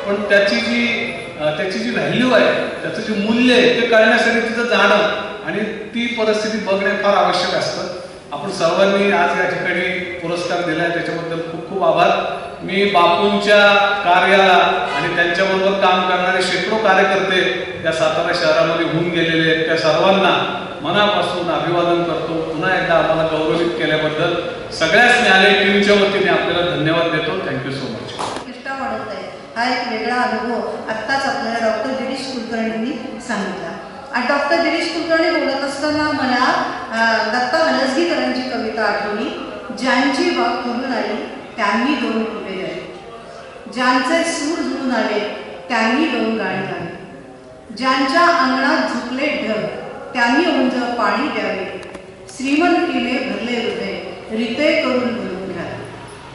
पण त्याची जी व्हॅल्यू आहे, त्याचं जे मूल्य आहे ते कळण्यासाठी तिथं जाणं आणि ती परिस्थिती बघणे फार आवश्यक असतं. आपण सर्वांनी आज या ठिकाणी पुरस्कार दिलाय त्याच्याबद्दल खूप खूप आभार. मी बापूंच्या कार्याला आणि त्यांच्याबरोबर काम करणारे शेकडो कार्यकर्ते या सातारा शहरामध्ये होऊन गेलेले आहेत, त्या सर्वांना मनापासून अभिवादन करतो. पुन्हा एकदा आम्हाला गौरवित केल्याबद्दल सगळ्याच न्यायालय टीमच्या वतीने आपल्याला धन्यवाद देतो. Thank you so much. प्रतिष्ठा वाढत आहे. हा एक वेगळा अनुभव आत्ताच आपल्याला डॉक्टर गिरीश कुलकर्णींनी सांगितला. आणि डॉक्टर गिरीश कुलकर्णी बोलत असताना मला दत्ता हलसगीकरांची कविता आठवली. ज्यांची बाग फुलून आली त्यांनी 2 फुले झाली, ज्यांचे सूर जुळून आले त्यांनी 2 गाणी गाली, ज्यांच्या अंगणात झुकले ढग त्यांनी ओंज पाणी द्यावे, श्रीमंतीने भरले हृदय रिते करून भरून घ्यावे,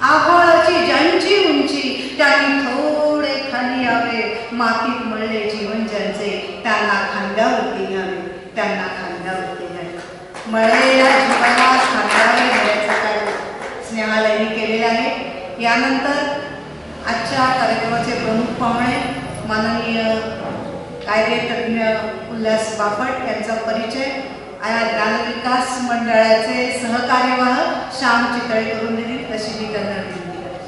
आभाळाची ज्यांची उंची त्यांनी थोडे खाली यावे, मातीत मळले जीवन ज्यांचे त्यांना खांद्यावरती घ्यावे, त्यांना खांद्यावरती घ्यावे. मळलेल्या जीवनात खांद्यावर घेण्याचं कार्य स्नेहालयाने केलेलं आहे. यानंतर आजच्या कार्यक्रमाचे प्रमुख पाहुणे माननीय कायदेतज्ञ उल्हास बापट यांचा परिचय, ज्ञानविकास मंडळाचे सहकार्यवाह श्याम चितळे करून दिली, तशी मी त्यांना विनंती करते.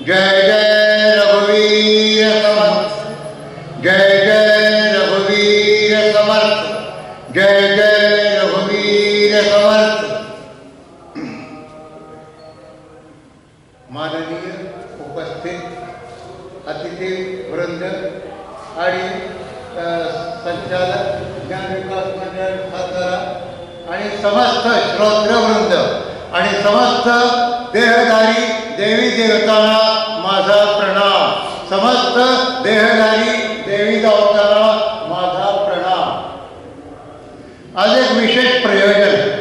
जय जय रघुवीर समर्थ, जय जय रघुवीर समर्थ, जय जय रघुवीर समर्थ. माननीय उपस्थित अतिथी वृंद आणि संचालक ज्ञानविकास मंडळ सातारा आणि समस्त श्रोत्रवृंद आणि समस्त देहधारी देवी देवतांना माझा प्रणाम. समस्त देहधारी देवी देवतांना माझा प्रणाम. आज एक विशेष प्रयोजन.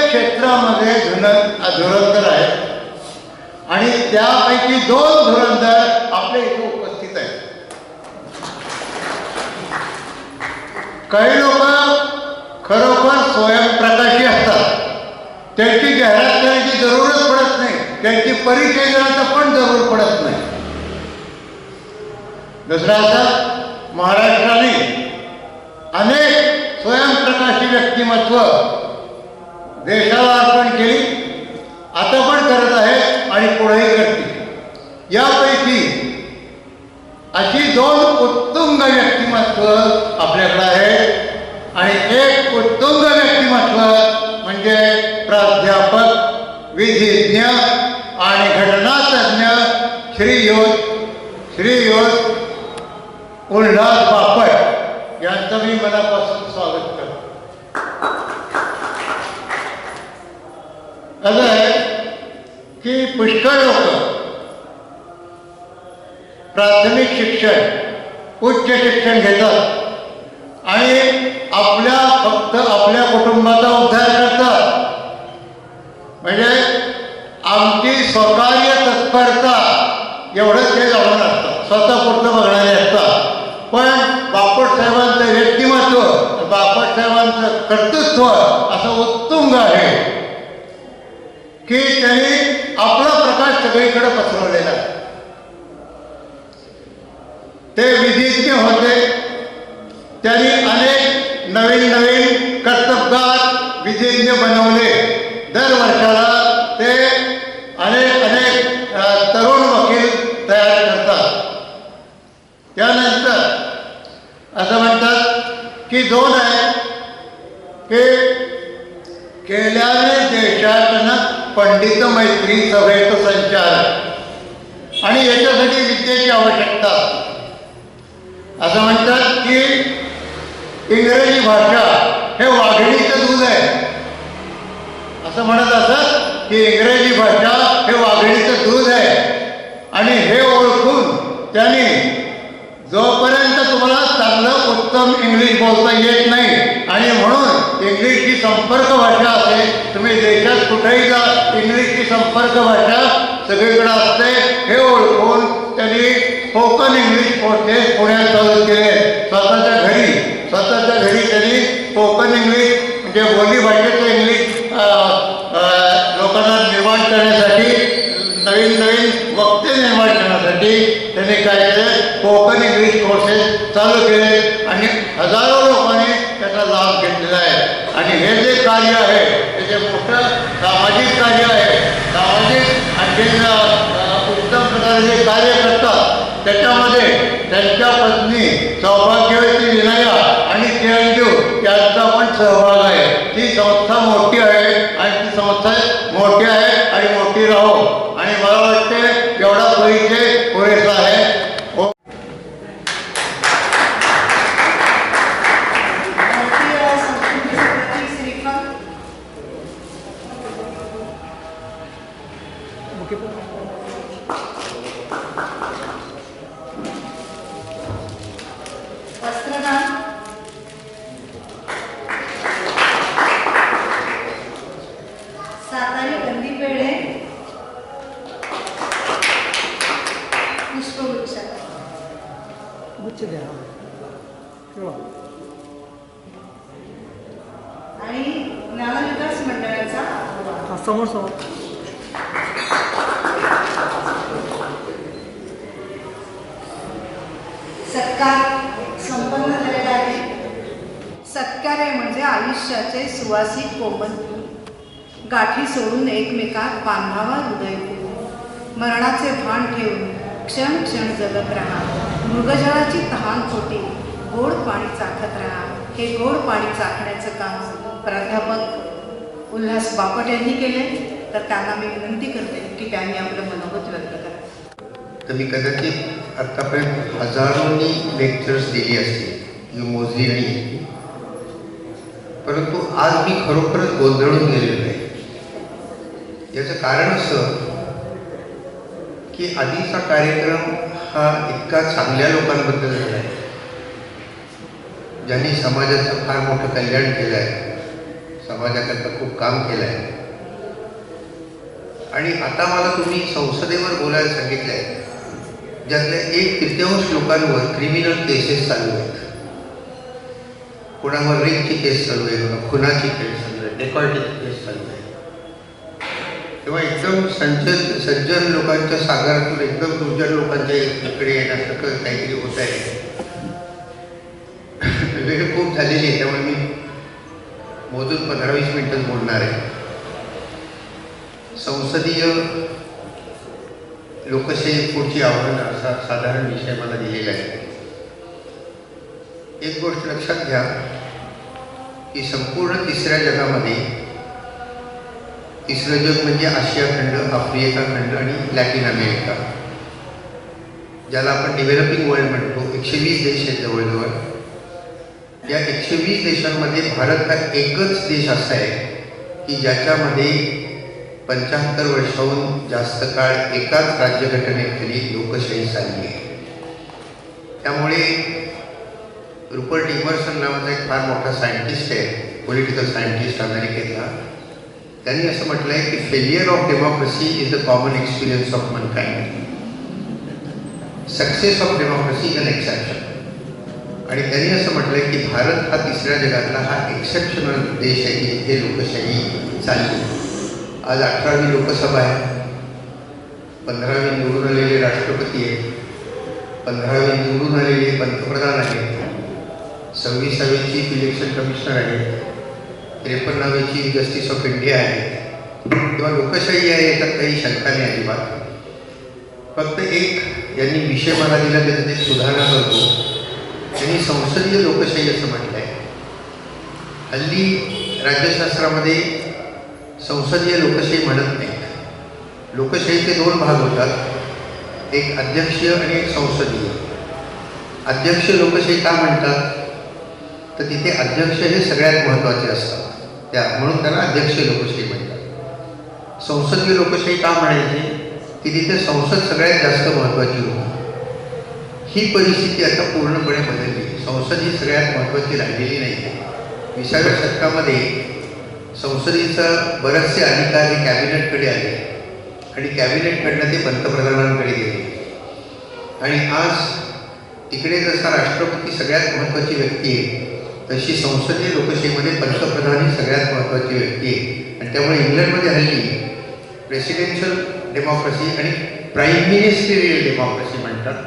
क्षेत्रामध्ये धुरंधर आहेत आणि त्यापैकी 2 धुरंधर आपल्या इथे उपस्थित आहेत. काही लोक खरोखर स्वयंप्रकाशी असतात, त्यांची जाहिरात करायची जरूरच पडत नाही, त्यांची परिचय देण्याचा पण जरूर पडत नाही. दुसरा असा, महाराष्ट्राने अनेक स्वयंप्रकाशी व्यक्तिमत्व देशाला अर्पण केली, आता पण करत आहे आणि पुढेही करतील. यापैकी अशी 2 उत्तुंग व्यक्तिमत्व आपल्याकडे आहेत आणि एक उत्तुंग व्यक्तिमत्व म्हणजे प्राध्यापक, विधिज्ञ आणि घटनातज्ञ श्रीयुत उल्हास बापट यांचं मी मनापासून स्वागत करतो. असं आहे की पुष्कळ लोक प्राथमिक शिक्षण, उच्च शिक्षण घेतात आणि फक्त आपल्या कुटुंबाचा उद्धार करतात. म्हणजे आमची स्वकार्य तत्परता एवढंच ते जाणून असतात, स्वतः पुरतं बघणारे असतात. पण बापट साहेबांचं व्यक्तिमत्व, बापट साहेबांचं कर्तृत्व असं उत्तुंग आहे की त्यांनी आपला प्रकाश सगळीकडे पसरवलेला आहे. ते विधिज्ञ होते, त्यांनी अनेक नवीन कर्तबगार विधिज्ञ बनवले. दर वर्षाला ते अनेक तरुण वकील तयार करतात. त्यानंतर असं म्हणतात की 2 आहे की केल्याने देशातन पंडित मैत्री सभेचं संचार आणि याच्यासाठी विद्येची आवश्यकता असते. असं म्हणतात की इंग्रजी भाषा हे वाघिणीचं दूध आहे. असं म्हणत असत की इंग्रजी भाषा हे वाघिणीचं दूध आहे आणि हे ओळखून त्यांनी जोपर्यंत तुम्हाला चांगलं उत्तम इंग्लिश बोलता येत नाही आणि म्हणून इंग्लिशची संपर्क भाषा असेल, तुम्ही देशात कुठेही जा, इंग्लिशची संपर्क भाषा सगळीकडे असते हे ओळखून त्यांनी स्पोकन इंग्लिश कोर्सेस पुण्यात चालू केले. स्वतःच्या घरी त्यांनी स्पोकन इंग्लिश म्हणजे बोली भाषेचं इंग्लिश लोकांना निर्माण करण्यासाठी, नवीन वक्ते निर्माण करण्यासाठी त्यांनी काय केलं, स्पोकन इंग्लिश कोर्सेस चालू केले आणि हजारो लोकांनी त्याचा लाभ घेतलेला आहे. आणि हे जे कार्य आहे ते जे मोठं सामाजिक कार्य आहे, सामाजिक आणखीन उत्तम प्रकारे जे कार्य करतात त्याच्यामध्ये त्यांच्या पत्नी सौभाग्यवती विनया आणि चिरंजीव यांचा पण सहभाग आहे. ती संस्था मोठी आहे आणि ती संस्था मोठी आहे आणि मोठी राहो. आणि मला वाटते एवढा परिचय पुरेसा आहे. भारतीय संस्कृती श्रीफळ वस्त्रदान सातारी कंदी पेढे पुष्पवृक्ष आणि ज्ञानविकास मंडळाचा समोर सत्कार संपन्न झालेला आहे. सत्कार आहे म्हणजे आयुष्याचे सुवासिक कोमल गाठी सोडून एकमेकात बांधावा हृदय. मरणाचे भान ठेवून क्षण क्षण जगत राहा. मृगजळाची तहान पोटी गोड पाणी चाखत राहा. हे गोड पाणी चाखण्याचं काम प्राध्यापक उल्हास बापट यांनी केले. तर त्यांना मी विनंती करते की त्यांनी आपलं मनोगत व्यक्त करा. तर मी कदाचित आत्तापर्यंत हजारोंनी लेक्चर्स दिली असतील, ही मोजली नाही, परंतु आज मी खरोखरच गोंधळून गेलेलो आहे. याचं कारण असं की आधीचा कार्यक्रम हा इतका चांगल्या लोकांबद्दल झाला आहे, ज्यांनी समाजाचं फार मोठं कल्याण केलं आहे, समाजाकरता खूप काम केलं आहे. आणि आता मला तुम्ही संसदेवर बोलायला सांगितलं आहे, ज्यातल्या 1/3 लोकांवर क्रिमिनल केसेस चालू आहेत. कोणावर रेपची केस चालू आहे, कोणा खुनाची केस चालू आहे, डेकॉल्टीची केस चालू आहे. तेव्हा एकदम सज्जन लोकांच्या सागरातून एकदम दुर्जन लोकांच्या इकडे येण्यासारखं काहीतरी होत आहे. वेळ खूप झालेली आहे, त्यामुळे मी मोजून 15-20 मिनिटं बोलणार आहे. संसदीय लोकशाही पुढची आव्हानं असा साधारण विषय मला दिलेला आहे. एक गोष्ट लक्षात घ्या की संपूर्ण तिसऱ्या जगामध्ये, तिसरं जग म्हणजे आशिया खंड, आफ्रिका खंड आणि लॅटिन अमेरिका, ज्याला आपण डेव्हलपिंग वर्ल्ड म्हणतो, 120 देश आहेत जवळजवळ. या 120 देशांमध्ये भारत हा एकच देश असा आहे की ज्याच्यामध्ये 75 वर्षाहून जास्त काळ एकाच राज्यघटनेखाली लोकशाही चालली आहे. त्यामुळे रुपर्ट इमर्सन नावाचा एक फार मोठा सायंटिस्ट आहे, पॉलिटिकल सायंटिस्ट अमेरिकेतला, त्यांनी असं म्हटलं आहे की failure of democracy is the common experience of mankind, success of democracy is an exception. आणि त्यांनी असं म्हटलं आहे की भारत हा तिसऱ्या जगातला हा एक्सेप्शनल देश आहे की जिथे लोकशाही चालली. आज 18वी लोकसभा आहे, 15वे निवडून आलेले राष्ट्रपती आहेत, 15वे निवडून आलेले पंतप्रधान आहेत, 26वे चीफ इलेक्शन कमिशनर आहेत, 53वे चीफ जस्टिस ऑफ इंडिया आहेत. तेव्हा लोकशाही आहे याच्यात काही शंका नाही अजिबात. फक्त एक यांनी विषय मला दिला, त्याच्यात एक सुधारणा करतो. त्यांनी संसदीय लोकशाही असं म्हटलं आहे. हल्ली राज्यशास्त्रामध्ये संसदीय लोकशाही म्हणत नाही. लोकशाहीचे 2 भाग होतात, एक अध्यक्षीय आणि एक संसदीय. अध्यक्षीय लोकशाही का म्हणतात तर तिथे अध्यक्ष हे सगळ्यात महत्त्वाचे असतात, म्हणून त्यांना अध्यक्षीय लोकशाही म्हणतात. संसदीय लोकशाही का म्हणायची की तिथे संसद सगळ्यात जास्त महत्त्वाची होती. ही परिस्थिती आता पूर्णपणे बदलली. संसद ही सगळ्यात महत्त्वाची राहिलेली नाही आहे. 20व्या शतकामध्ये संसदेचा बरेचसे अधिकार हे कॅबिनेटकडे आले आणि कॅबिनेटकडनं ते पंतप्रधानांकडे गेले. आणि आज इकडे जसा राष्ट्रपती सगळ्यात महत्त्वाची व्यक्ती आहे, तशी संसदीय लोकशाहीमध्ये पंतप्रधान ही सगळ्यात महत्त्वाची व्यक्ती आहे. आणि त्यामुळे इंग्लंडमध्ये हल्ली प्रेसिडेन्शियल डेमोक्रेसी आणि प्राईम मिनिस्टरियल डेमोक्रेसी म्हणतात,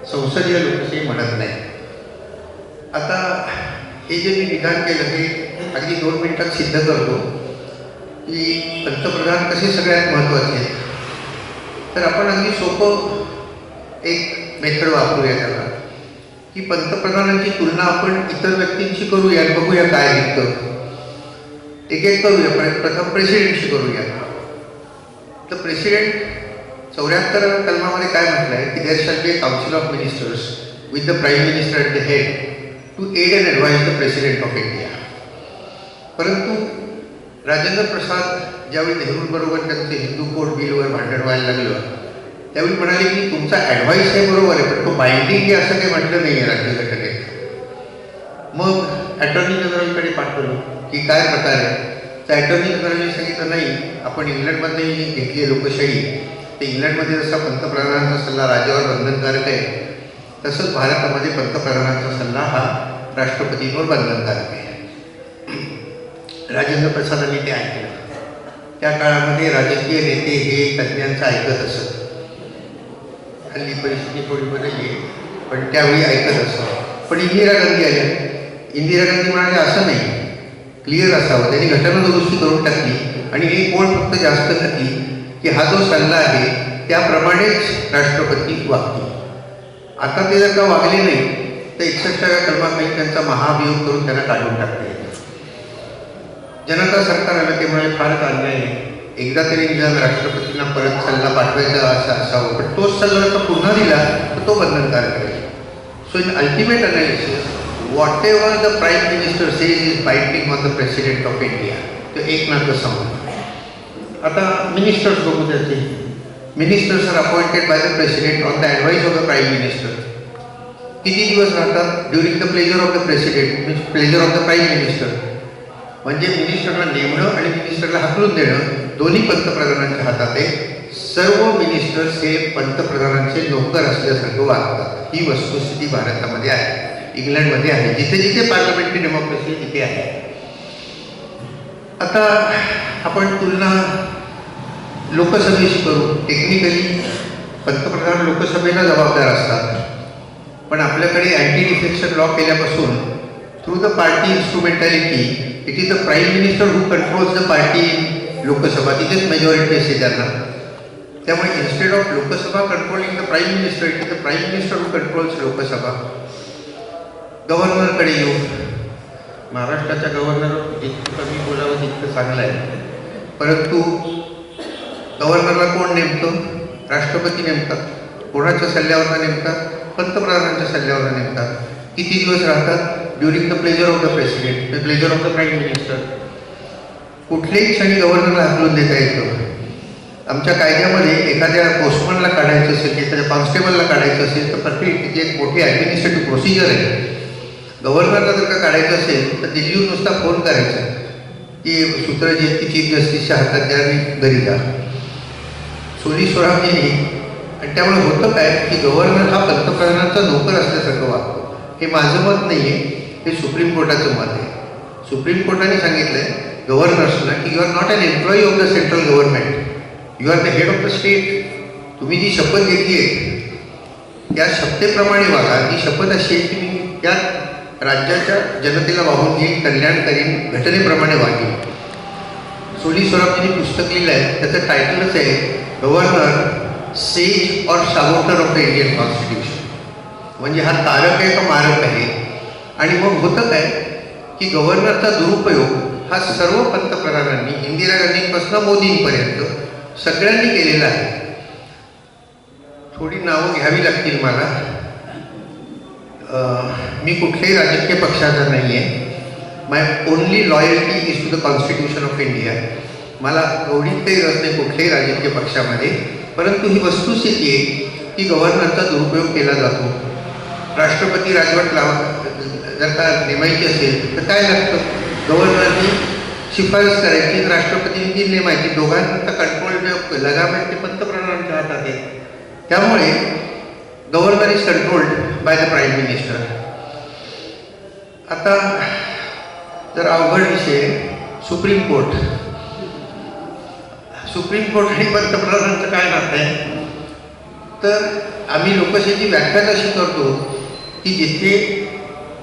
संसदीय लोकशाही म्हणत नाही. आता हे जे मी विधान केलं हे अगदी 2 मिनिटात सिद्ध करतो की पंतप्रधान कसे सगळ्यात महत्त्वाचे आहेत. तर आपण अगदी सोपं एक मेथड वापरूया त्याला की पंतप्रधानांची तुलना आपण इतर व्यक्तींशी करूया, बघूया काय दिसतं. एक करूया. पण प्रथम प्रेसिडेंटशी करूया. तर प्रेसिडेंट 74 कलमामध्ये काय म्हटलं आहे की there shall be a council of ministers with the prime minister at the head to aid and advise the president of India. परंतु राजेंद्र प्रसाद ज्यावेळी नेहरूंबरोबर त्यांचे हिंदू कोड बिलवर भांडण व्हायला लागलं, त्यावेळी म्हणाले की तुमचा ॲडवाईस आहे बरोबर आहे, पण तो बाइंडिंग आहे असं काही म्हटलं नाही आहे राज्यघटनेत. मग अटॉर्नी जनरलकडे पाठवलं की काय प्रकार आहे. तर अटॉर्नी जनरलने सांगितलं नाही, आपण इंग्लंडमध्ये घेतली आहे लोकशाही, तर इंग्लंडमध्ये जसा पंतप्रधानांचा सल्ला राज्यावर बंधनकारक आहे, तसंच भारतामध्ये पंतप्रधानांचा सल्ला हा राष्ट्रपतींवर बंधनकारक आहे. राजेंद्र प्रसादांनी ते ऐकलं. त्या काळामध्ये राजकीय नेते हे तज्ज्ञांचं ऐकत असत. हल्ली परिस्थिती थोडी बदलली आहे, पण त्यावेळी ऐकत असत. पण इंदिरा गांधी आल्या. इंदिरा गांधी म्हणाले असं नाही, क्लिअर असावं. त्यांनी घटना दुरुस्ती करून टाकली आणि एक ओळ फक्त जास्त घातली की हा जो सल्ला आहे त्याप्रमाणेच राष्ट्रपती वागतील. आता ते जर का वागले नाही तर 61व्या कलमाखाली त्यांचा महाभियोग करून त्यांना काढून टाकता येईल. जनता सरकार आलं ते म्हणाले फारच अन्याय आहे, एकदा तरी निदान राष्ट्रपतींना परत सल्ला पाठवायचा असं असावं, पण तोच सल्ला जर पुन्हा दिला तर तो बंधनकारक आहे. So in ultimate analysis whatever the prime minister says is binding on the president of India. तो एक नातं समज. आता मिनिस्टर्स बघू त्याचे. Ministers are appointed by the president on the advice of the prime minister. किती दिवस राहतात? During the pleasure of the president, means pleasure of the prime minister. म्हणजे मिनिस्टरला नेमणं आणि मिनिस्टरला हाकलून देणं दोन्ही पंतप्रधानांच्या हातात आहे. सर्व मिनिस्टर्स हे पंतप्रधानांचे नोकर असल्यासारखं वागतात. ही वस्तुस्थिती भारतामध्ये आहे, इंग्लंडमध्ये आहे, जिथे जिथे पार्लमेंटरी डेमोक्रेसी तिथे आहे. आता आपण तुलना लोकसभेशी करू. टेक्निकली पंतप्रधान लोकसभेला जबाबदार असतात, पण आपल्याकडे अँटी डिफेक्शन लॉ केल्यापासून through the party instrumentality it is the prime minister who controls the party in Lok Sabha. तिथेच मेजॉरिटी असते त्यांना. त्यामुळे instead of Lok Sabha controlling the prime minister it is the prime minister who controls Lok Sabha. गव्हर्नरकडे येऊ. महाराष्ट्राच्या governor इतकं कमी बोलावं तितकं चांगलं आहे, परंतु गव्हर्नरला कोण नेमतं? राष्ट्रपती नेमतात. कोणाच्या सल्ल्यावर नेमतात? पंतप्रधानांच्या सल्ल्यावर नेमतात. किती दिवस राहतात? During the pleasure of the president, the pleasure of the prime minister. कुठल्याही क्षणी गव्हर्नरला हाकलून देता येतं. आमच्या कायद्यामध्ये एखाद्या पोस्टमनला काढायचं असेल, एखाद्या कॉन्स्टेबलला काढायचं असेल तर प्रत्येक तिथे एक मोठी ॲडमिनिस्ट्रेटिव्ह प्रोसिजर आहे. गव्हर्नरला जर का काढायचं असेल तर दिल्लीहून नुसता फोन करायचा की सूत्र जे ती चीफ जस्टिसच्या हातात द्या आणि घरी जा. सोली सोराबजींनी. आणि त्यामुळे होतं काय की गव्हर्नर हा पंतप्रधानांचा नोकर असल्यासारखं वागतो. हे माझं मत नाही आहे, हे सुप्रीम कोर्टाचं मत आहे. सुप्रीम कोर्टाने सांगितलं आहे गव्हर्नर्सला की you are not an employee of the central government, you are the head of the state. तुम्ही जी शपथ घेतली आहे त्या शपथेप्रमाणे वागा. ती शपथ अशी आहे की मी त्या राज्याच्या जनतेला वाहून घेईन, कल्याण करीन, घटनेप्रमाणे वागेन. सोली सोराबजींनी पुस्तक लिहिलं आहे, त्याचं टायटलच आहे गव्हर्नर सेज और साबोटर ऑफ द इंडियन कॉन्स्टिट्यूशन. म्हणजे हा तारक आहे का मारक आहे. आणि मग होतं काय की गव्हर्नरचा दुरुपयोग हा सर्व पंतप्रधानांनी इंदिरा गांधींपासून मोदींपर्यंत सगळ्यांनी केलेला आहे. थोडी नावं घ्यावी लागतील मला. मी कुठल्याही राजकीय पक्षाचा नाही आहे. My only loyalty is to the constitution of India. मला एवढीच काही रस नाही कुठल्याही राजकीय पक्षामध्ये, परंतु ही वस्तुस्थिती आहे की गव्हर्नरचा दुरुपयोग केला जातो. राष्ट्रपती राजवट जर का नेमायची असेल तर काय लागतं? गव्हर्नरनी शिफारस करायची, राष्ट्रपतींनी ती नेमायची. दोघांचा कंट्रोल जे लगाम आहे ते पंतप्रधानांच्या हातात आहे. त्यामुळे governor is controlled by the prime minister. आता जर अवघड विषय सुप्रीम कोर्ट. सुप्रीम कोर्ट आणि पंतप्रधानांचं काय नातं आहे? तर आम्ही लोकशाहीची व्याख्या अशी करतो की जिथे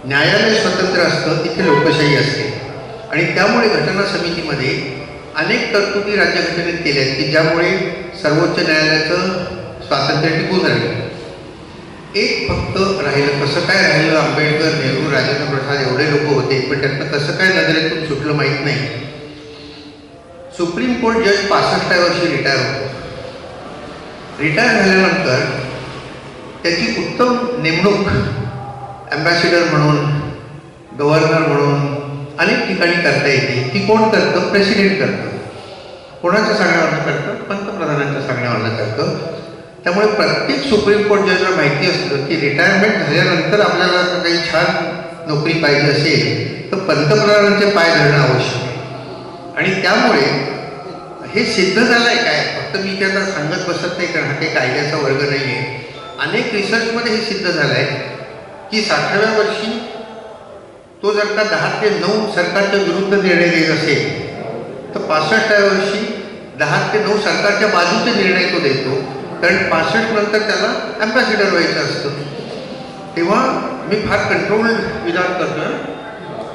न्यायालय स्वतंत्र असतं तिथे लोकशाही असते. आणि त्यामुळे घटना समितीमध्ये अनेक तरतुदी राज्यघटनेत केल्या आहेत की ज्यामुळे सर्वोच्च न्यायालयाचं स्वातंत्र्य टिकून राहिलं. एक फक्त राहिलं. कसं काय राहिलं? आंबेडकर, नेहरू, राजेंद्र प्रसाद एवढे लोक होते, पण त्यातनं कसं काय नजरेतून सुटलं माहीत नाही. सुप्रीम कोर्ट जज 65व्या वर्षी रिटायर होतो. रिटायर झाल्यानंतर त्याची उत्तम नेमणूक ॲम्बॅसिडर म्हणून, गव्हर्नर म्हणून अनेक ठिकाणी करता येते. ती कोण करतं? प्रेसिडेंट करतं. कोणाच्या सांगण्यावरनं करतं? पंतप्रधानांच्या सांगण्यावरनं करतं. त्यामुळे प्रत्येक सुप्रीम कोर्ट जजला माहिती असतं की रिटायरमेंट झाल्यानंतर आपल्याला काही छान नोकरी पाहिजे असेल तर पंतप्रधानांचे पाय धरणं आवश्यक आहे. आणि त्यामुळे हे सिद्ध झालं आहे. काय फक्त मी त्याला सांगत बसत नाही, कारण हा काही कायद्याचा वर्ग नाही आहे. अनेक रिसर्चमध्ये हे सिद्ध झालं आहे की 60व्या वर्षी तो जर का 10 ते 9 सरकारच्या विरुद्ध निर्णय देत असेल तर 65व्या वर्षी 10 ते 9 सरकारच्या बाजूचे निर्णय तो देतो, कारण 65 नंतर त्याला ॲम्बॅसिडर व्हायचं असतं. तेव्हा मी फार कंट्रोल्ड विधान करतो.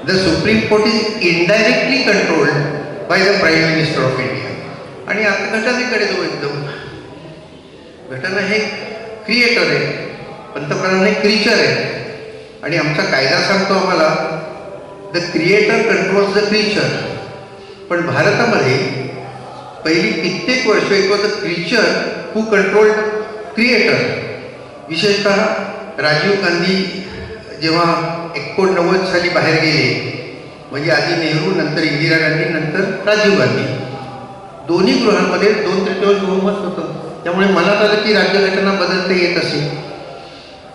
The supreme court is indirectly controlled by the prime minister of India. आणि आता घटनेकडे जो एकदम घटना हे क्रिएटर आहे, पंतप्रधान हे क्रिएचर आहे. आणि आमचा कायदा सांगतो आम्हाला the creator controls the creature. पण भारतामध्ये पहिली कित्येक वर्ष it was the creature who controlled creator. विशेषतः राजीव गांधी जेव्हा 1990 साली बाहेर गेले, म्हणजे आधी नेहरू, नंतर इंदिरा गांधी, नंतर राजीव गांधी, दोन्ही गृहांमध्ये 2/3 बहुमत होतं. त्यामुळे मनात आलं की राज्यघटना बदलता येत असेल.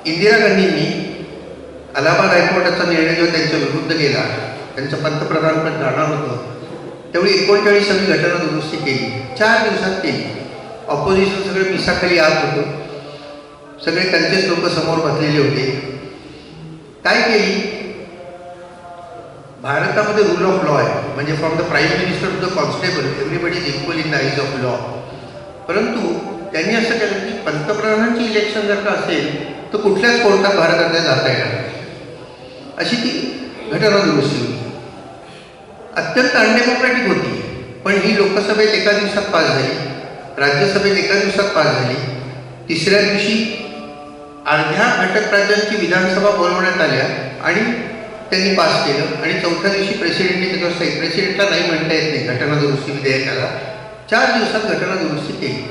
इंदिरा गांधींनी अलाहाबाद हायकोर्टाचा निर्णय जो त्यांच्या विरुद्ध गेला त्यांचं पंतप्रधानपद जाणार होतं, तेवढी 39वी घटना दुरुस्ती केली, 4 दिवसात केली. ऑपोजिशन सगळे मिसाखाली आत होतं, सगळे त्यांचेच लोक समोर बसलेले होते. काय केली? भारतामध्ये रूल ऑफ लॉ आहे, म्हणजे from the prime minister to the constable everybody is equal in the eyes of law. परंतु त्यांनी असं केलं की पंतप्रधानांची इलेक्शन जर का असेल तर कुठल्याच कोर्टात भारतातल्या जाता येणार नाही, अशी ती घटना दुरुस्ती होती. अत्यंत अनडेमोक्रॅटिक होती, पण ही लोकसभेत एका दिवसात पास झाली, राज्यसभेत एका दिवसात पास झाली. तिसऱ्या दिवशी अर्ध्या घटक राज्यांची विधानसभा बोलवण्यात आल्या आणि त्यांनी पास केलं. आणि चौथ्या दिवशी प्रेसिडेंटने त्याच्यावर सही, प्रेसिडेंटला नाही म्हणता येत नाही घटना दुरुस्ती विधेयकाला, 4 दिवसात घटना दुरुस्ती केली.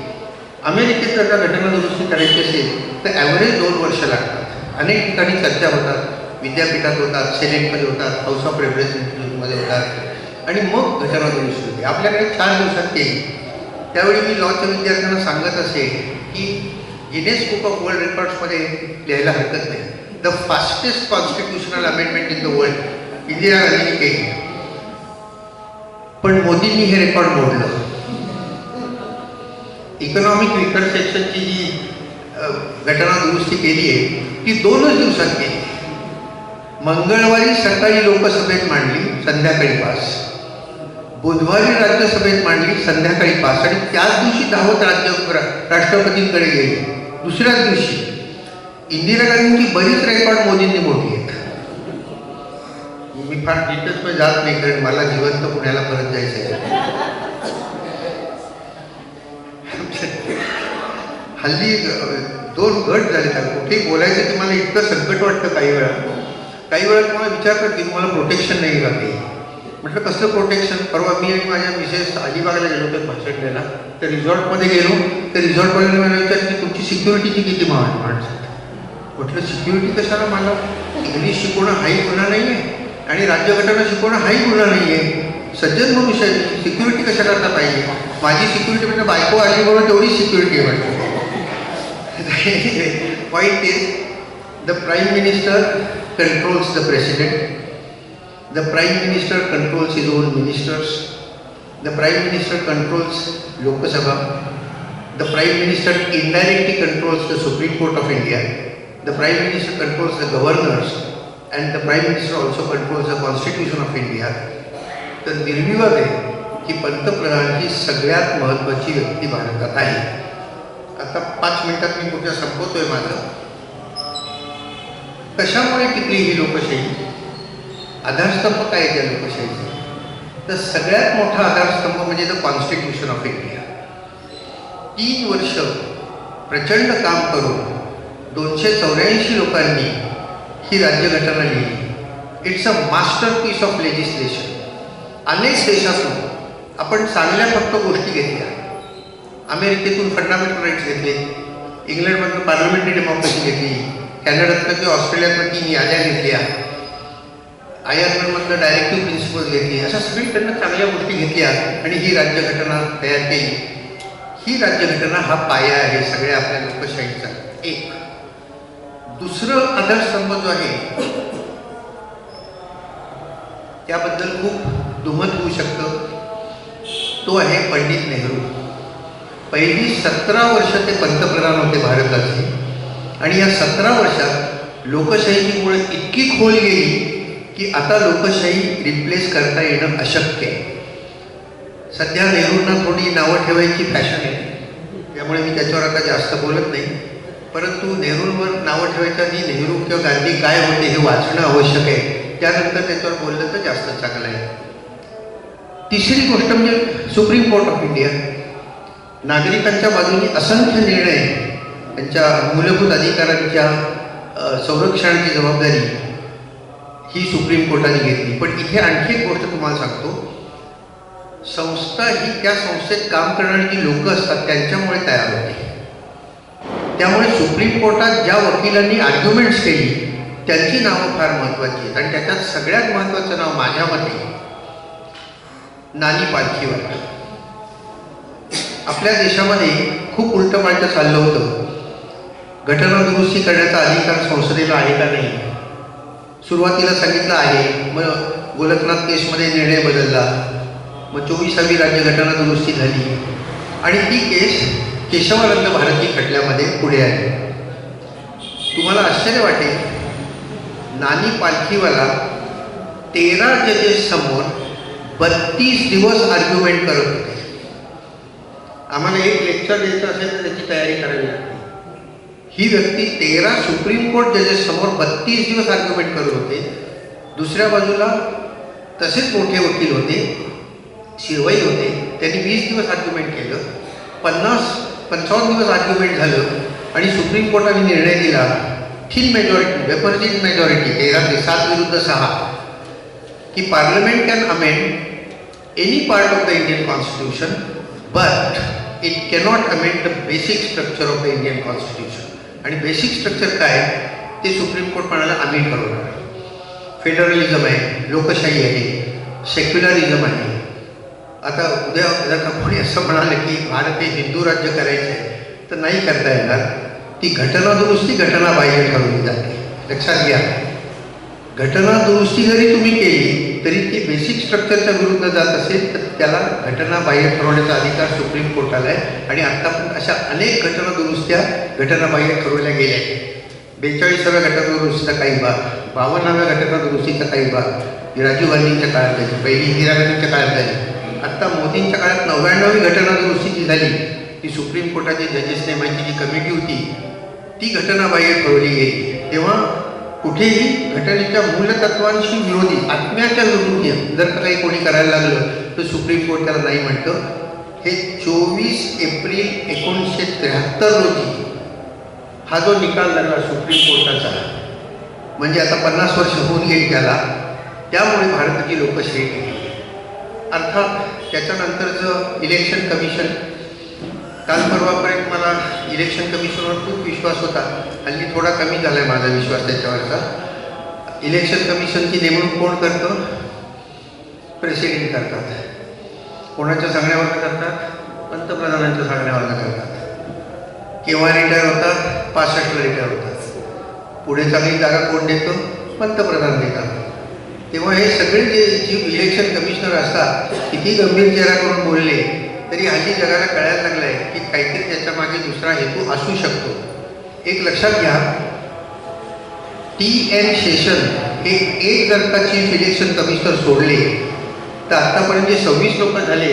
अमेरिकेत जर का घटना दुरुस्ती करायची असेल तर ॲव्हरेज 2 वर्ष लागतात. अनेक ठिकाणी चर्चा होतात, विद्यापीठात होतात, सेनेटमध्ये होतात, हाऊस ऑफ रिप्रेझेंटेटिव्हमध्ये होतात आणि मग घटना दुरुस्ती होते. आपल्याकडे 4 दिवसात केली. त्यावेळी मी लॉच्या विद्यार्थ्यांना सांगत असे की गिनेस बुक ऑफ वर्ल्ड रेकॉर्ड्समध्ये लिहायला हरकत नाही, the fastest constitutional amendment in the world Indira गांधींनी केली. पण मोदींनी हे रेकॉर्ड मोडलं. इकॉनॉमिक विकर सेक्शनची जी घटना दुरुस्ती केली आहे ती 2च दिवसात केली. मंगळवारी सकाळी लोकसभेत मांडली, संध्याकाळी पास. बुधवारी राज्यसभेत मांडली, संध्याकाळी पास. आणि त्याच दिवशी धावत राष्ट्रपतींकडे गेली. दुसऱ्याच दिवशी इंदिरा गांधींची बरीच रेकॉर्ड मोदींनी मोडली आहेत. मी फार डिटेल्समध्ये जात नाही, कारण मला जिवंत पुण्याला परत जायचं आहे. हल्ली 2 गट झाले, तर कुठेही बोलायचं की मला इतकं संकट वाटतं. काही वेळा तुम्हाला विचारतात की तुम्हाला प्रोटेक्शन नाही का ते. म्हटलं कसलं प्रोटेक्शन? परवा मी आणि माझ्या मिसेस अलिबागला गेलो होतो भाषण द्यायला. तर रिसॉर्टमध्ये गेलो, तर रिसॉर्टवाल्याने मला विचारलं की तुमची सिक्युरिटीची किती माणसं? म्हटलं सिक्युरिटी कशाला? मला इंग्लिश शिकवणं हाही गुन्हा नाही आहे आणि राज्यघटना शिकवणं हाही गुन्हा नाही आहे. सज्जन मनुष्य आहे, सिक्युरिटी कशा करता पाहिजे? माझी सिक्युरिटी म्हणजे बायको आली बरोबर तेवढीच सिक्युरिटी आहे म्हटलं. Point is the prime minister controls the president, the prime minister controls his own ministers, the prime minister controls Lok Sabha, the prime minister indirectly controls the Supreme Court of India, the prime minister controls the governors, and the prime minister also controls the constitution of India. तर निर्विवाद आहे की पंतप्रधान ही सगळ्यात महत्त्वाची व्यक्ती भारतात आहे. आता 5 मिनिटात मी कुठे संपवतोय माझं. कशामुळे टिकली ही लोकशाही? आधारस्तंभ काय आहे त्या लोकशाहीचा? तर सगळ्यात मोठा आधारस्तंभ म्हणजे द कॉन्स्टिट्यूशन ऑफ इंडिया. 3 वर्ष प्रचंड काम करून 284 लोकांनी ही राज्यघटना लिहिली. It's a masterpiece of legislation. अनेक देशातून आपण चांगल्या फक्त गोष्टी घेतल्या. अमेरिकेतून फंडामेंटल राईट्स घेतले, इंग्लंडमधून पार्लमेंटरी डेमोक्रेसी घेतली, कॅनडातनं किंवा ऑस्ट्रेलियातनं 3 याद्या घेतल्या, आयर्लंडमधनं डायरेक्टिव्ह प्रिन्सिपल्स घेतली. अशा सगळीकडनं चांगल्या गोष्टी घेतल्या आणि ही राज्यघटना तयार केली. ही राज्यघटना हा पाया आहे सगळ्या आपल्या लोकशाहीचा. एक. दुसरं आधारस्तंभ जो आहे त्याबद्दल खूप दुमत होऊ शकतं, तो आहे पंडित नेहरू. पहिली 17 वर्ष ते पंतप्रधान होते भारताचे आणि या 17 वर्षात लोकशाहीची मुळे इतकी खोल गेली की आता लोकशाही रिप्लेस करता येणं अशक्य आहे. सध्या नेहरूंना थोडी नावं ठेवायची फॅशन आहे, त्यामुळे मी त्याच्यावर आता जास्त बोलत नाही. परंतु नेहरूंवर नावं ठेवायच्या आधी नेहरू किंवा गांधी काय होते हे वाचणं आवश्यक आहे. त्यानंतर त्याच्यावर बोललं तर जास्त चांगलं आहे. तिसरी गोष्ट म्हणजे सुप्रीम कोर्ट ऑफ इंडिया. नागरिकांच्या बाजूने असंख्य निर्णय, त्यांच्या मूलभूत अधिकारांच्या संरक्षणाची जबाबदारी ही सुप्रीम कोर्टाने घेतली. पण इथे आणखी एक गोष्ट तुम्हाला सांगतो. संस्था ही त्या संस्थेत काम करणारी जी लोक असतात त्यांच्यामुळे तयार होते. त्यामुळे सुप्रीम कोर्टात ज्या वकिलांनी आर्ग्युमेंट्स केली त्यांची नावं फार महत्त्वाची आहेत. आणि त्याच्यात सगळ्यात महत्त्वाचं नाव माझ्या मते नानी पालखीवाला. आपल्या देशामध्ये खूप उलटपालट चाललं होतं. घटना दुरुस्ती करण्याचा अधिकार संसदेला आहे का नाही? सुरुवातीला सांगितलं आहे, मग गोलकनाथ केसमध्ये निर्णय बदलला, मग 24वी राज्यघटना दुरुस्ती झाली आणि ती केस केशवानंद भारती खटल्यामध्ये पुढे आली. तुम्हाला आश्चर्य वाटेल, नानी पालखीवाला 13 जजेस समोर 32 दिवस आर्ग्युमेंट करत होते. आम्हाला एक लेक्चर द्यायचं असेल तर त्याची तयारी करावी लागते. ही व्यक्ती 13 सुप्रीम कोर्ट जजेस समोर 32 दिवस आर्ग्युमेंट करत होते. दुसऱ्या बाजूला तसेच मोठे वकील होते, शिरवाई होते, त्यांनी 20 दिवस आर्ग्युमेंट केलं. 55 दिवस आर्ग्युमेंट झालं आणि सुप्रीम कोर्टाने निर्णय दिला, थिन मेजॉरिटी, रेप्रेझेंटेटिव्ह मेजॉरिटी 13 ते 7 विरुद्ध 6, की parliament can amend any part of the Indian constitution but it cannot amend the basic structure of the Indian constitution. आणि बेसिक स्ट्रक्चर काय ते सुप्रीम कोर्ट म्हणाला आम्ही ठरवणार. फेडरलिझम आहे, लोकशाही आहे, सेक्युलरिझम आहे. आता उद्या जर का कोणी असं म्हणाले की भारत हे हिंदू राज्य करायचं आहे तर नाही करता येणार. ती घटना दुरुस्ती घटनाबाह्य ठरवली जाते. लक्षात घ्या, घटना दुरुस्ती जरी तुम्ही केली तरी ती बेसिक स्ट्रक्चरच्या विरुद्ध जात असेल तर त्याला घटनाबाह्य ठरवण्याचा अधिकार सुप्रीम कोर्टाला आहे. आणि आत्तापर्यंत अशा अनेक घटना दुरुस्त्या घटनाबाह्य ठरवल्या गेल्या आहेत. 42व्या घटना दुरुस्तीचा काही भाग, 52व्या घटना दुरुस्तीचा काही भाग राजीव गांधींच्या काळात झाली, पहिली इंदिरा गांधींच्या काळात झाली. आत्ता मोदींच्या काळात 99वी घटना दुरुस्ती जी झाली ती सुप्रीम कोर्टाचे जजेस नेमायची जी कमिटी होती ती घटनाबाह्य ठरवली गेली. तेव्हा कुठेही घटनेच्या मूलतत्वांशी विरोधी, आत्म्याच्या विरोधी जर का काही कोणी करायला लागलं तर सुप्रीम कोर्ट त्याला नाही म्हणतं. हे 24 एप्रिल 1973 रोजी हा जो निकाल लागला सुप्रीम कोर्टाचा, म्हणजे आता 50 वर्ष होऊन गेली त्याला, त्यामुळे भारताची लोकशाही टिकली. अर्थात त्याच्यानंतरचं इलेक्शन कमिशन, काल परवापर्यंत मला इलेक्शन कमिशनवर खूप विश्वास होता, हल्ली थोडा कमी झाला आहे माझा विश्वास त्याच्यावरचा. इलेक्शन कमिशनची नेमणूक कोण करतं? प्रेसिडेंट करतात. कोणाच्या सांगण्यावरनं करतात? पंतप्रधानांच्या सांगण्यावरनं करतात. केव्हा रिटायर होतात? 65ला रिटायर होतात. पुढे चांगली जागा कोण देतं? पंतप्रधान देतात. तेव्हा हे सगळे जे इलेक्शन कमिशनर असतात किती गंभीर चेहरा करून बोलले तरी हल्ली जगाला कळायला लागलं आहे की काहीतरी त्याच्या मागे दुसरा हेतू असू शकतो. एक लक्षात घ्या, TN शेषन हे एक जर का चीफ इलेक्शन कमिशनर सोडले तर आत्तापर्यंत जे 26 लोक झाले,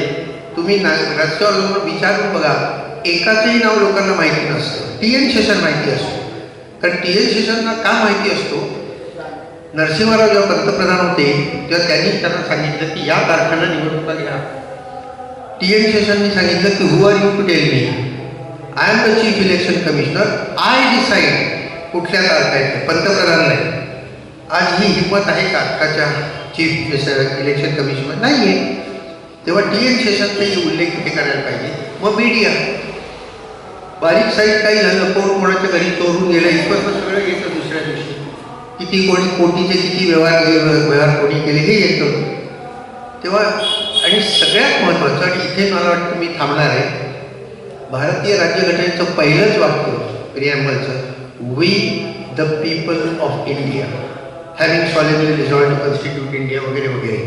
तुम्ही रस्त्यावर विचारून बघा, एकाचंही नाव लोकांना माहिती नसतं. TN शेषन माहिती असतो. कारण TN शेषनला का माहिती असतो? नरसिंहराव जेव्हा पंतप्रधान होते तेव्हा त्यांनी त्यांना सांगितलं की या तारखांना निवडणुका घ्या. TN शेषननी सांगितलं की who are you to tell me, I am the chief election commissioner, I decide कुठल्या तारखा आहेत, पंतप्रधान नाही. आज ही हिंमत आहे का आत्ताच्या चीफ इलेक्शन कमिशनर? नाही आहे. तेव्हा TN शेषनचाही उल्लेख कुठे करायला पाहिजे. मग मीडिया, बारीक साईड काही झालं, कोण कोणाच्या घरी चोरून गेलं इथपर्यंत सगळं येतं. दुसऱ्या दिवशी किती कोणी कोटीचे किती व्यवहार कोणी केले हे येतं. तेव्हा आणि सगळ्यात महत्त्वाचं, आणि इथे मला वाटतं मी थांबणार आहे, भारतीय राज्यघटनेचं पहिलंच वाक्य प्रिॲम्बलचं, we the people of India having solemnly resolved to constitute India वगैरे वगैरे.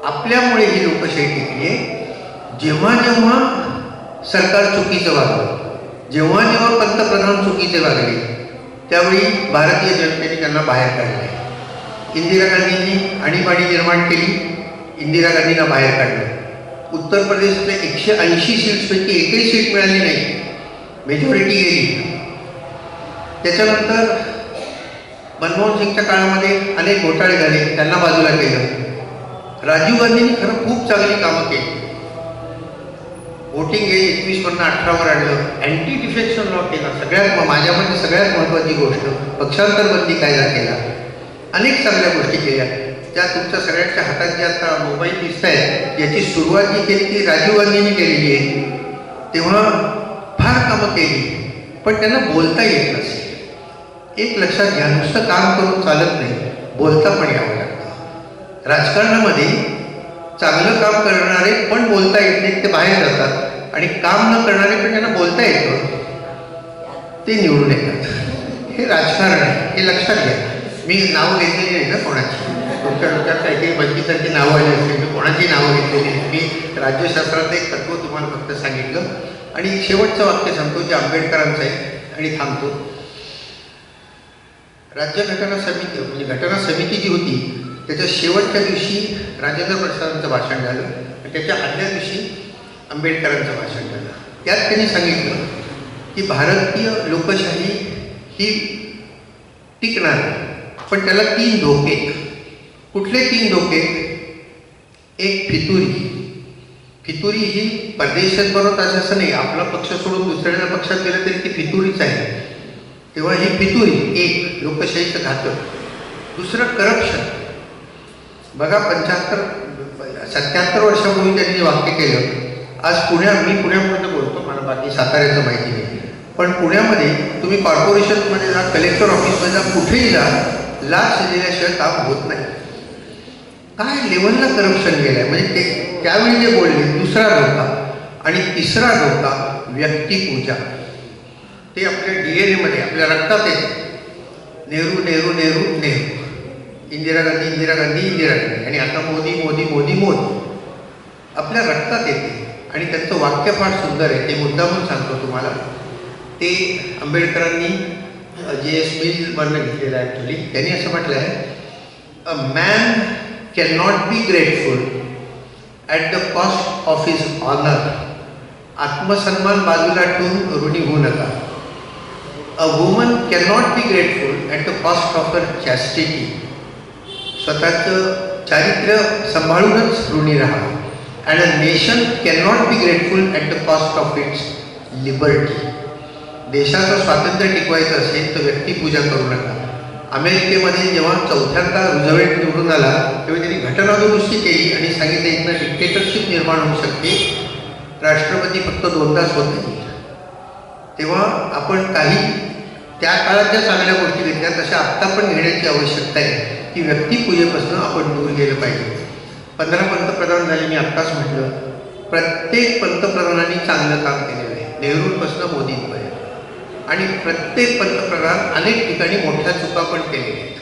आपल्यामुळे ही लोकशाही टिकली आहे. जेव्हा जेव्हा सरकार चुकीचं वागलं, जेव्हा जेव्हा पंतप्रधान चुकीचे वागले त्यावेळी भारतीय जनतेने त्यांना बाहेर काढलं. इंदिरा गांधींनी आणीबाणी निर्माण केली, इंदिरा गांधींना बाहेर काढलं. उत्तर प्रदेशमध्ये 180 सीट्सपैकी एकही सीट मिळाली नाही, मेजॉरिटी गेली. त्याच्यानंतर मनमोहन सिंगच्या काळामध्ये अनेक घोटाळे झाले, त्यांना बाजूला केलं. राजीव गांधींनी खरं खूप चांगली कामं केली. वोटिंग हे 21 18वर आणलं, अँटी डिफेक्शन लॉ केला, सगळ्यात माझ्यामध्ये सगळ्यात महत्त्वाची गोष्ट पक्षांतर बंदी कायदा केला, अनेक चांगल्या गोष्टी केल्या. त्या तुमच्या सगळ्यांच्या हातात जे आता मोबाईल दिसत आहेत याची सुरुवात जी केली ती राजीव गांधींनी केलेली आहे. तेव्हा फार कामं केली, पण त्यांना बोलता येत नसेल. एक लक्षात घ्या, नुसतं काम करून चालत नाही, बोलता पण यावं लागतं. राजकारणामध्ये चांगलं काम करणारे पण बोलता येत नाहीत, ते बाहेर जातात, आणि काम न करणारे पण त्यांना बोलता येतं ते निवडून येतात. हे राजकारण आहे, हे लक्षात घ्या. मी नावं घेतलेली नाही ना कोणाची. तुमच्या डोक्यात काहीतरी बंदीसारखी नावं आली असतील, मी कोणाची नावं घेतलेली नाही. मी राज्यशास्त्राचं एक तत्त्व तुम्हाला फक्त सांगितलं आणि शेवटचं वाक्य सांगतो जे आंबेडकरांचं आहे आणि थांबतो. राज्यघटना समिती म्हणजे घटना समिती जी होती त्याच्या शेवटच्या दिवशी राजेंद्र प्रसादांचं भाषण झालं आणि त्याच्या आदल्या दिवशी आंबेडकरांचं भाषण झालं. त्यात त्यांनी सांगितलं की भारतीय लोकशाही ही टिकणार पण त्याला 3 धोके. कुठले 3 धोके? एक फितुरी ही परदेशात बरोबर असं नाही, आपला पक्ष सोडून दुसऱ्या पक्षात गेलं तरी ती फितुरीच आहे. तेव्हा ही फितुरी एक लोकशाहीचं घातक. दुसरं करप्शन. बघा 77 वर्षापूर्वी त्यांनी जे वाक्य केलं, आज मी पुण्यामध्ये बोलतो, मला बाकी साताऱ्याचं माहिती नाही, पण पुण्यामध्ये तुम्ही कॉर्पोरेशनमध्ये जा, कलेक्टर ऑफिसमध्ये जा, कुठेही जा, लाच दिल्याशिवाय काम होत नाही. काय लेवलला करप्शन गेलं आहे. म्हणजे ते त्यावेळी जे बोलले. दुसरा धोका आणि तिसरा धोका व्यक्तिपूजा. ते आपल्या DNA मध्ये आपल्या रक्तात येते. नेहरू नेहरू नेहरू नेहरू, इंदिरा गांधी इंदिरा गांधी इंदिरा गांधी, आणि आता मोदी मोदी मोदी मोदी आपल्या रक्तात येते. आणि त्यांचं वाक्य फार सुंदर आहे, ते मुद्दामून सांगतो तुम्हाला. ते आंबेडकरांनी J.S. मिलवरनं घेतलेलं आहे. ॲक्च्युली त्यांनी असं म्हटलं आहे, a man can not be grateful at the cost of his honour. आत्मसन्मान बाजूला ठेवून ऋणी होऊ नका. A woman can not be grateful at the cost of her chastity. स्वतःचं चारित्र्य सांभाळूनच ऋणी राहा. And a nation can not be grateful at the cost of its liberty. देशाचं स्वातंत्र्य टिकवायचं असेल तर व्यक्तिपूजा करू नका. अमेरिकेमध्ये जेव्हा 4थ्यांदा रुझवेल्ट निवडून आला तेव्हा त्यांनी घटना दुरुस्ती केली आणि सांगितलं इथनं डिक्टेटरशिप निर्माण होऊ शकते, राष्ट्रपती फक्त 2दाच होते. तेव्हा आपण काही त्या काळात ज्या चांगल्या गोष्टी घेतल्या तशा आत्ता पण घेण्याची आवश्यकता आहे की व्यक्तिपूजेपासून आपण दूर गेलं पाहिजे. 15 पंतप्रधान झाले, मी आत्ताच म्हटलं. प्रत्येक पंतप्रधानांनी चांगलं काम केलेलं आहे, नेहरूंपासून मोदींपर्यंत. आणि प्रत्येक पंतप्रधान अनेक ठिकाणी मोठ्या चुका पण केलेल्या आहेत.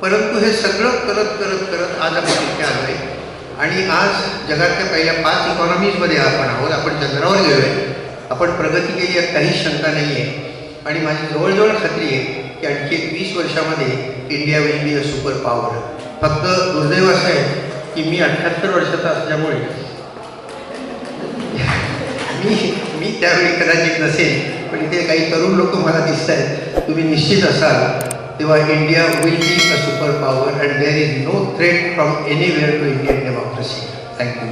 परंतु हे सगळं करत करत करत आज आपण इथे आलो आहे. आणि आज जगातल्या पहिल्या 5 इकॉनॉमीजमध्ये आपण आहोत. आपण चंद्रावर गेलो आहे. आपण प्रगती केली यात काही शंका नाही आहे. आणि माझी जवळजवळ खात्री आहे की आणखी 20 वर्षामध्ये India will be a super power. फक्त दुर्दैव असं आहे की मी 78 वर्षाचा असल्यामुळे मी त्यावेळी कदाचित नसेल, पण इथे काही तरुण लोक मला दिसत आहेत. तुम्ही निश्चित असाल तेव्हा India will be a super power and there is no threat from anywhere to Indian democracy. Thank you.